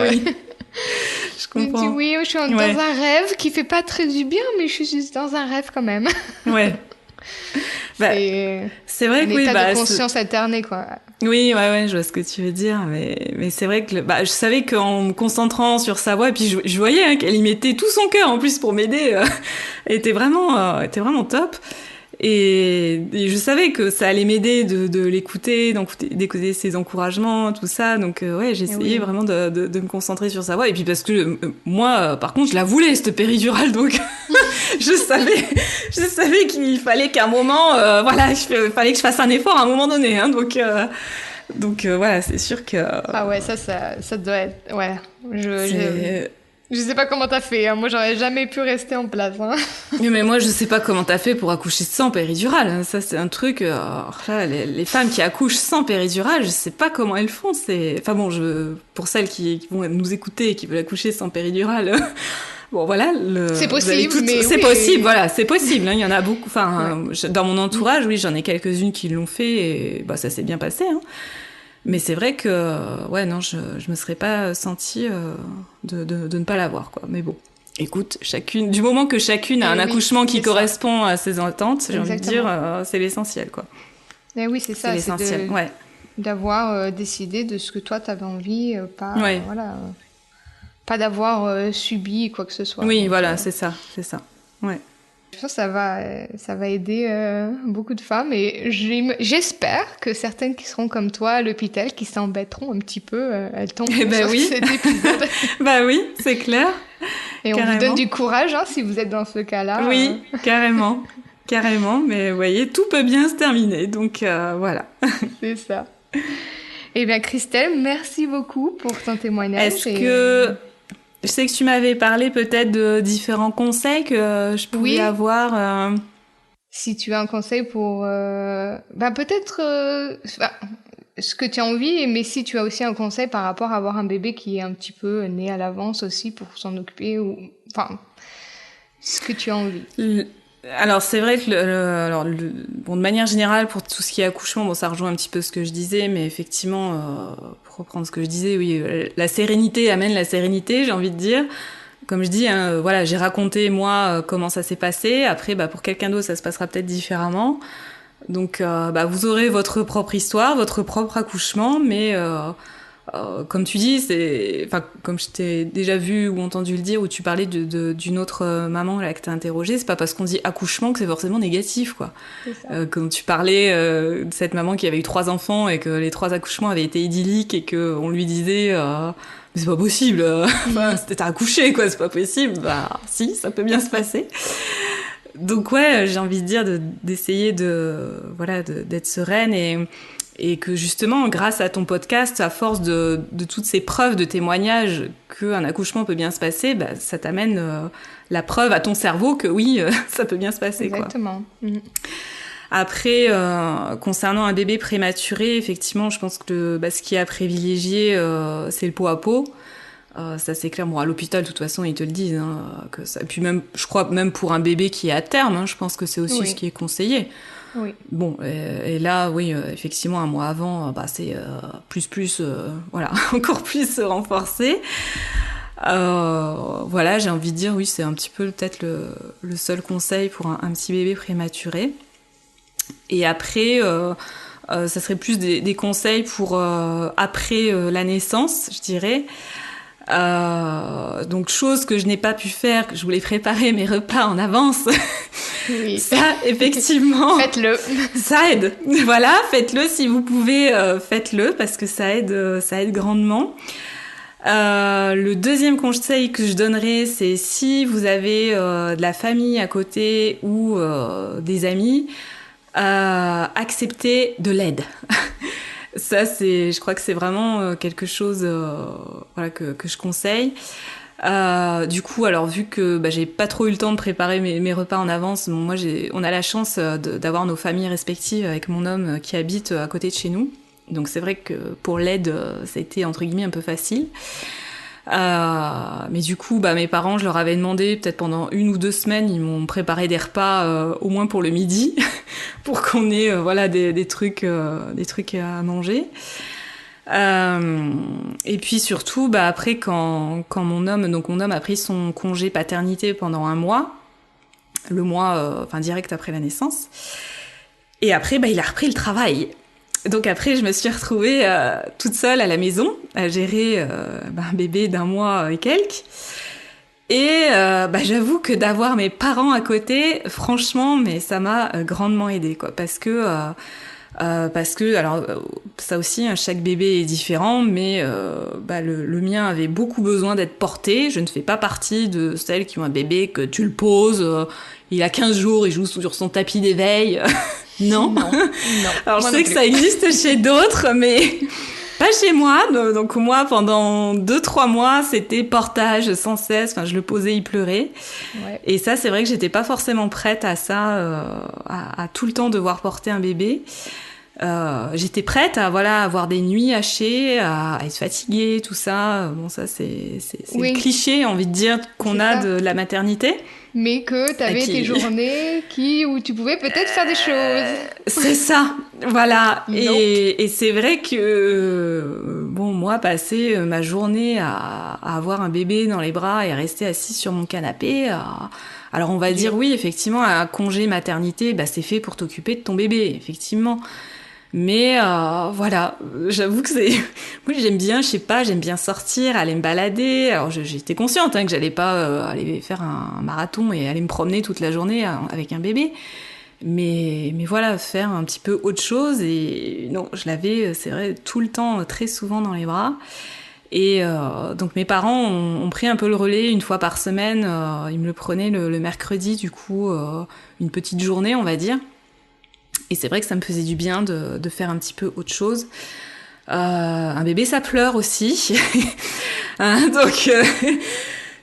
Je comprends. Je dis je suis dans un rêve qui fait pas très du bien, mais je suis dans un rêve quand même. Ouais. C'est vrai que un état de conscience alternée, quoi. Oui, je vois ce que tu veux dire, mais c'est vrai que je savais qu'en me concentrant sur sa voix, et puis je voyais qu'elle y mettait tout son cœur en plus pour m'aider. Elle était vraiment top. Et je savais que ça allait m'aider de l'écouter, d'écouter ses encouragements, tout ça. Donc j'essayais vraiment de me concentrer sur sa voix. Et puis parce que moi, par contre, je la voulais cette péridurale, donc je savais qu'il fallait qu'à un moment, il fallait que je fasse un effort à un moment donné. Hein, donc voilà, c'est sûr que. Ah ouais, ça doit être. Ouais, je sais pas comment t'as fait, hein. Moi j'aurais jamais pu rester en place. Hein. Mais moi je sais pas comment t'as fait pour accoucher sans péridurale. Ça c'est un truc. Les femmes qui accouchent sans péridurale, je sais pas comment elles font. Enfin bon, pour celles qui vont nous écouter et qui veulent accoucher sans péridurale. Bon voilà, c'est possible. C'est possible, voilà, c'est possible. Hein. Il y en a beaucoup. Enfin, dans mon entourage, oui, j'en ai quelques-unes qui l'ont fait et ça s'est bien passé. Hein. Mais c'est vrai que, je me serais pas sentie de ne pas l'avoir, quoi. Mais bon, écoute, du moment que chacune a un accouchement qui correspond à ses attentes, j'ai envie de dire, c'est l'essentiel, quoi. Mais oui, c'est ça. C'est l'essentiel, d'avoir décidé de ce que toi t'avais envie, pas d'avoir subi quoi que ce soit. Oui, donc, c'est ça, ouais. Je pense que ça va aider beaucoup de femmes et j'espère que certaines qui seront comme toi à l'hôpital, qui s'embêteront un petit peu, elles tombent sur cet épisode. Oui, c'est clair. Et on vous donne du courage si vous êtes dans ce cas-là. Oui, carrément. Mais vous voyez, tout peut bien se terminer, donc voilà. C'est ça. Eh bien, Christelle, merci beaucoup pour ton témoignage. Je sais que tu m'avais parlé peut-être de différents conseils que je pouvais avoir. Si tu as un conseil pour... peut-être ce que tu as envie, mais si tu as aussi un conseil par rapport à avoir un bébé qui est un petit peu né à l'avance aussi pour s'en occuper, ou ce que tu as envie. Alors c'est vrai que de manière générale pour tout ce qui est accouchement, ça rejoint un petit peu ce que je disais, mais effectivement, pour reprendre ce que je disais, oui, la sérénité amène la sérénité, j'ai envie de dire. Comme je dis, voilà, j'ai raconté moi comment ça s'est passé. Après, pour quelqu'un d'autre, ça se passera peut-être différemment. Donc, vous aurez votre propre histoire, votre propre accouchement, mais comme tu dis, comme je t'ai déjà vu ou entendu le dire, où tu parlais d'une autre maman là que t'as interrogée, c'est pas parce qu'on dit accouchement que c'est forcément négatif, quoi. Quand tu parlais de cette maman qui avait eu 3 enfants et que les 3 accouchements avaient été idylliques et que on lui disait mais c'est pas possible, t'as accouché, quoi, c'est pas possible. Si, ça peut bien se passer. Donc ouais, j'ai envie de dire d'essayer d'être sereine et que justement, grâce à ton podcast, à force de toutes ces preuves de témoignages qu'un accouchement peut bien se passer, ça t'amène la preuve à ton cerveau que oui, ça peut bien se passer. Exactement. Quoi. Après, concernant un bébé prématuré, effectivement, je pense que ce qui est à privilégier, c'est le pot à pot. Ça c'est clair. Bon, à l'hôpital, de toute façon, ils te le disent. Que ça... Puis même, je crois même pour un bébé qui est à terme, je pense que c'est aussi ce qui est conseillé. Oui. Bon, et là, oui, effectivement, un mois avant, c'est voilà, encore plus renforcé. Voilà, j'ai envie de dire, oui, c'est un petit peu peut-être le seul conseil pour un petit bébé prématuré. Et après, ça serait plus des conseils pour après la naissance, je dirais. Donc chose que je n'ai pas pu faire, que je voulais préparer mes repas en avance. Oui. Ça, effectivement. Faites-le. Ça aide. Voilà, faites-le si vous pouvez, faites-le parce que ça aide grandement. Le deuxième conseil que je donnerais, c'est si vous avez de la famille à côté ou des amis, acceptez de l'aide. Ça, je crois que c'est vraiment quelque chose que je conseille. Du coup, alors vu que j'ai pas trop eu le temps de préparer mes repas en avance, moi on a la chance d'avoir nos familles respectives avec mon homme qui habite à côté de chez nous. Donc c'est vrai que pour l'aide, ça a été entre guillemets un peu facile. Mais du coup, mes parents, je leur avais demandé, peut-être pendant 1 ou 2 semaines, ils m'ont préparé des repas au moins pour le midi, pour qu'on ait des trucs à manger. Et puis surtout, après quand mon homme a pris son congé paternité pendant 1 mois, le mois direct après la naissance, et après il a repris le travail. Donc après, je me suis retrouvée toute seule à la maison à gérer un bébé d'1 mois et quelques. Et j'avoue que d'avoir mes parents à côté, franchement, mais ça m'a grandement aidée, quoi, parce que alors ça aussi, chaque bébé est différent, mais le mien avait beaucoup besoin d'être porté. Je ne fais pas partie de celles qui ont un bébé que tu le poses, il a 15 jours, il joue sur son tapis d'éveil. Non. Alors je sais que ça existe chez d'autres, mais pas chez moi. Donc moi, pendant 2-3 mois, c'était portage sans cesse. Enfin, je le posais, il pleurait. Ouais. Et ça, c'est vrai que j'étais pas forcément prête à ça, à tout le temps devoir porter un bébé. J'étais prête à avoir des nuits hachées, à être fatiguée, tout ça. Bon, ça c'est le cliché, envie de dire, qu'on a de la maternité. Mais que t'avais tes journées où tu pouvais peut-être faire des choses. C'est ça, voilà. Et c'est vrai que, moi, passer ma journée à avoir un bébé dans les bras et à rester assise sur mon canapé, alors on va dire oui, effectivement, un congé maternité, c'est fait pour t'occuper de ton bébé, effectivement. Mais j'avoue que moi j'aime bien, j'aime bien sortir, aller me balader. Alors j'étais consciente que j'allais pas aller faire un marathon et aller me promener toute la journée avec un bébé. Mais voilà, faire un petit peu autre chose. Et non, je l'avais, c'est vrai, tout le temps, très souvent dans les bras. Et donc mes parents ont pris un peu le relais 1 fois par semaine. Ils me le prenaient le mercredi, du coup, une petite journée, on va dire. Et c'est vrai que ça me faisait du bien de faire un petit peu autre chose. Un bébé, ça pleure aussi. Hein, donc,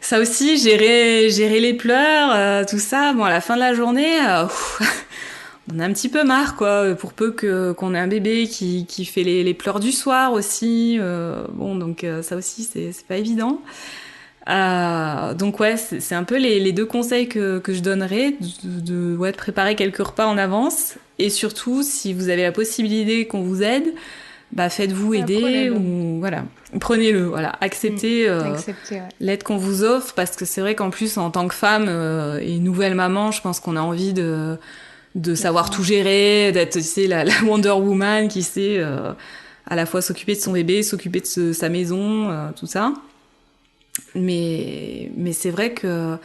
ça aussi, gérer les pleurs, tout ça. Bon, à la fin de la journée, on a un petit peu marre, quoi. Pour peu qu'on ait un bébé qui fait les pleurs du soir aussi. Bon, donc ça aussi, c'est pas évident. Donc ouais, c'est un peu les deux conseils que je donnerais, de préparer quelques repas en avance, et surtout, si vous avez la possibilité qu'on vous aide, bah faites-vous aider, ou voilà, prenez-le, voilà, acceptez l'aide qu'on vous offre, parce que c'est vrai qu'en plus, en tant que femme et nouvelle maman, je pense qu'on a envie de savoir tout gérer, d'être, tu sais, la Wonder Woman qui sait à la fois s'occuper de son bébé, s'occuper de sa maison, tout ça. Mais c'est vrai que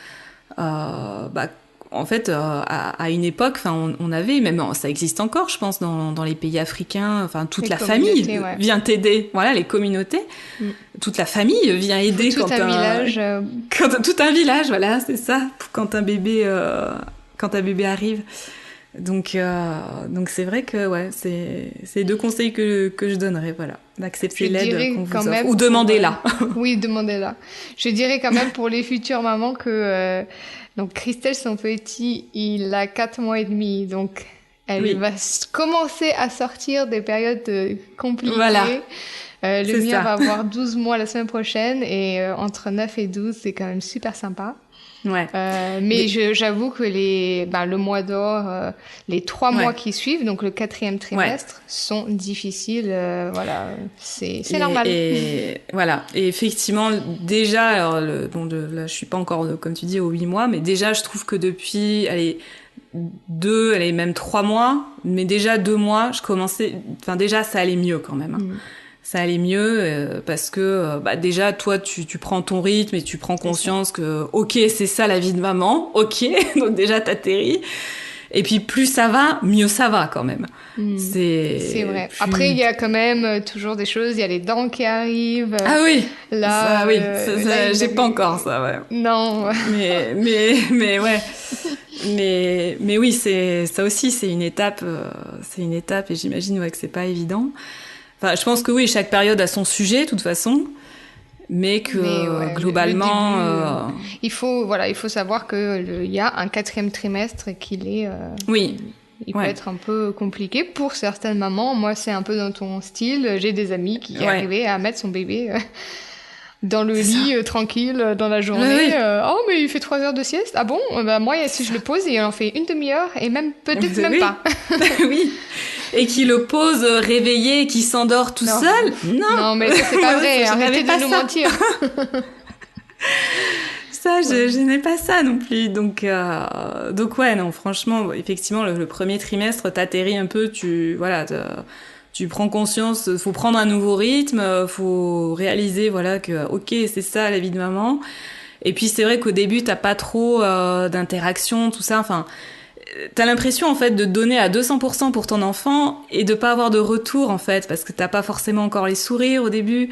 en fait, à une époque, enfin, on avait, même ça existe encore, je pense, dans les pays africains, enfin, toute la famille vient t'aider. Voilà, les communautés, toute la famille vient aider tout un village. Tout un village, voilà, c'est ça, quand un bébé arrive. Donc c'est vrai que ouais, c'est deux conseils que je donnerais, voilà, d'accepter l'aide qu'on vous offre, ou demandez-la. Oui, demandez-la. Je dirais quand même pour les futures mamans que donc Christelle, son petit, il a 4 mois et demi, donc elle va commencer à sortir des périodes compliquées. Voilà. Le mien va avoir 12 mois la semaine prochaine, et entre 9 et 12, c'est quand même super sympa. Ouais. Mais j'avoue que le mois d'or, les 3 mois qui suivent, donc le 4e trimestre, sont difficiles. Voilà, c'est normal. Et voilà. Et effectivement, déjà, alors là, je suis pas encore, comme tu dis, aux 8 mois, mais déjà, je trouve que depuis, même 3 mois, mais déjà 2 mois, déjà, ça allait mieux quand même. Hein. Ça allait mieux parce que déjà toi tu prends ton rythme et tu prends conscience que ok, c'est ça la vie de maman, ok, donc déjà t'atterris, et puis plus ça va, mieux ça va quand même. C'est vrai. Après il y a quand même toujours des choses, il y a les dents qui arrivent. Ah oui. Là, ça, oui, j'ai pas encore ça, ouais. Non. mais ouais. Mais oui, ça aussi, c'est une étape, et j'imagine que c'est pas évident. Enfin, je pense que oui, chaque période a son sujet, de toute façon, mais que globalement... il faut savoir qu'il y a un 4e trimestre qu'il est... il peut être un peu compliqué pour certaines mamans. Moi, c'est un peu dans ton style. J'ai des amis qui arrivaient à mettre son bébé dans le lit tranquille dans la journée. Oh, mais il fait 3 heures de sieste. Ah bon? Moi, si je le pose, il en fait une demi-heure, et même peut-être même pas. Oui. Et qui le pose réveillé, qui s'endort tout seul. Non, mais ça, c'est pas vrai. Arrêtez de nous mentir. Ça, je n'ai pas ça non plus. Donc ouais, non, franchement, effectivement, le premier trimestre, t'atterris un peu, tu prends conscience, faut prendre un nouveau rythme, faut réaliser, que, ok, c'est ça la vie de maman. Et puis, c'est vrai qu'au début, t'as pas trop d'interaction, tout ça, enfin... T'as l'impression en fait de donner à 200% pour ton enfant et de pas avoir de retour en fait, parce que t'as pas forcément encore les sourires au début,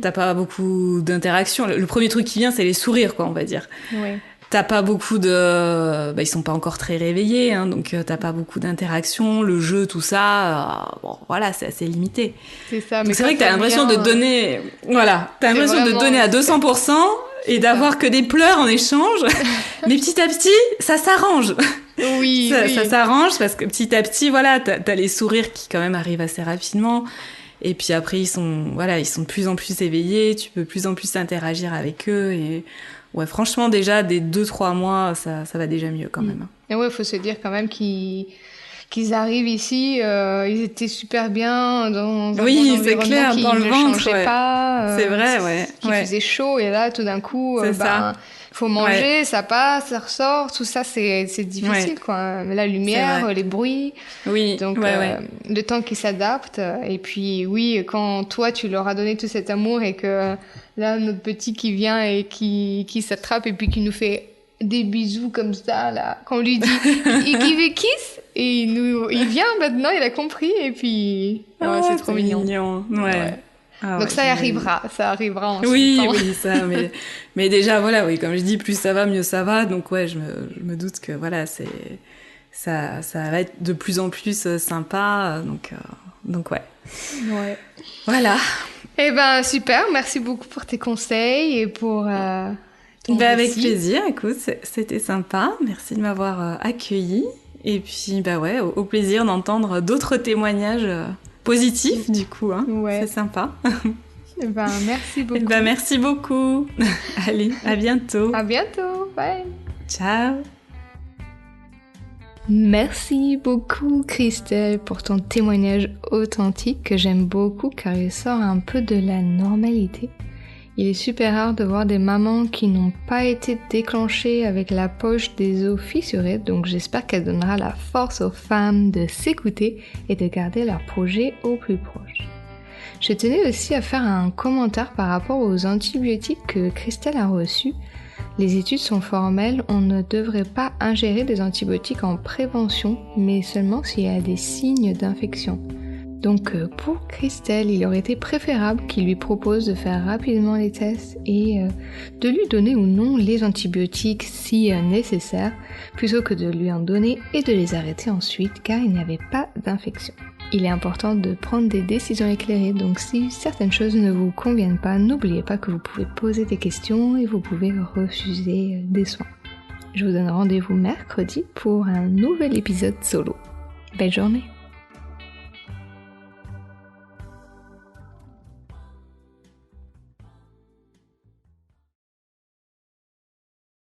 t'as pas beaucoup d'interaction. Le premier truc qui vient, c'est les sourires, quoi, on va dire. Oui. T'as pas beaucoup de... ils sont pas encore très réveillés, hein, donc t'as pas beaucoup d'interaction, le jeu, tout ça, c'est assez limité. C'est ça. Donc c'est vrai que t'as l'impression de donner... t'as l'impression de donner à 200% et d'avoir que des pleurs en échange, mais petit à petit, ça s'arrange. Oui, ça s'arrange, parce que petit à petit, t'as les sourires qui quand même arrivent assez rapidement. Et puis après, ils sont de plus en plus éveillés, tu peux de plus en plus interagir avec eux. Et ouais, franchement, déjà, dès 2-3 mois, ça va déjà mieux quand même. Et ouais, il faut se dire quand même qu'ils arrivent ici, ils étaient super bien dans un oui, c'est clair, qui dans le ne ventre, changeait pas. C'est vrai, ouais. Qui faisait chaud, et là, tout d'un coup, faut manger, ça passe, ça ressort, tout ça, c'est difficile, quoi. La lumière, les bruits. Oui. Donc, le temps qu'ils s'adaptent. Et puis, oui, quand toi, tu leur as donné tout cet amour, et que là, notre petit qui vient et qui s'attrape et puis qui nous fait des bisous comme ça, là, quand on lui dit, il give a kiss, et il vient maintenant, il a compris, et puis, c'est trop mignon. Ouais. Donc ça arrivera en son temps. Oui, ça, mais déjà, comme je dis, plus ça va, mieux ça va, donc ouais, je me doute que ça va être de plus en plus sympa, Donc ouais. Ouais. Voilà. Eh ben super, merci beaucoup pour tes conseils et pour ton Avec récit. plaisir, écoute, c'était sympa. Merci de m'avoir accueillie. Et puis ouais, au plaisir d'entendre d'autres témoignages positifs du coup. Hein. Ouais. C'est sympa. Eh ben merci beaucoup. Merci beaucoup. Allez, à bientôt. À bientôt. Bye. Ciao. Merci beaucoup Christelle pour ton témoignage authentique que j'aime beaucoup car il sort un peu de la normalité. Il est super rare de voir des mamans qui n'ont pas été déclenchées avec la poche des os fissurés, donc j'espère qu'elle donnera la force aux femmes de s'écouter et de garder leur projet au plus proche. Je tenais aussi à faire un commentaire par rapport aux antibiotiques que Christelle a reçus. Les études sont formelles, on ne devrait pas ingérer des antibiotiques en prévention, mais seulement s'il y a des signes d'infection. Donc pour Christelle, il aurait été préférable qu'il lui propose de faire rapidement les tests et de lui donner ou non les antibiotiques si nécessaire, plutôt que de lui en donner et de les arrêter ensuite car il n'y avait pas d'infection. Il est important de prendre des décisions éclairées, donc si certaines choses ne vous conviennent pas, n'oubliez pas que vous pouvez poser des questions et vous pouvez refuser des soins. Je vous donne rendez-vous mercredi pour un nouvel épisode solo. Belle journée!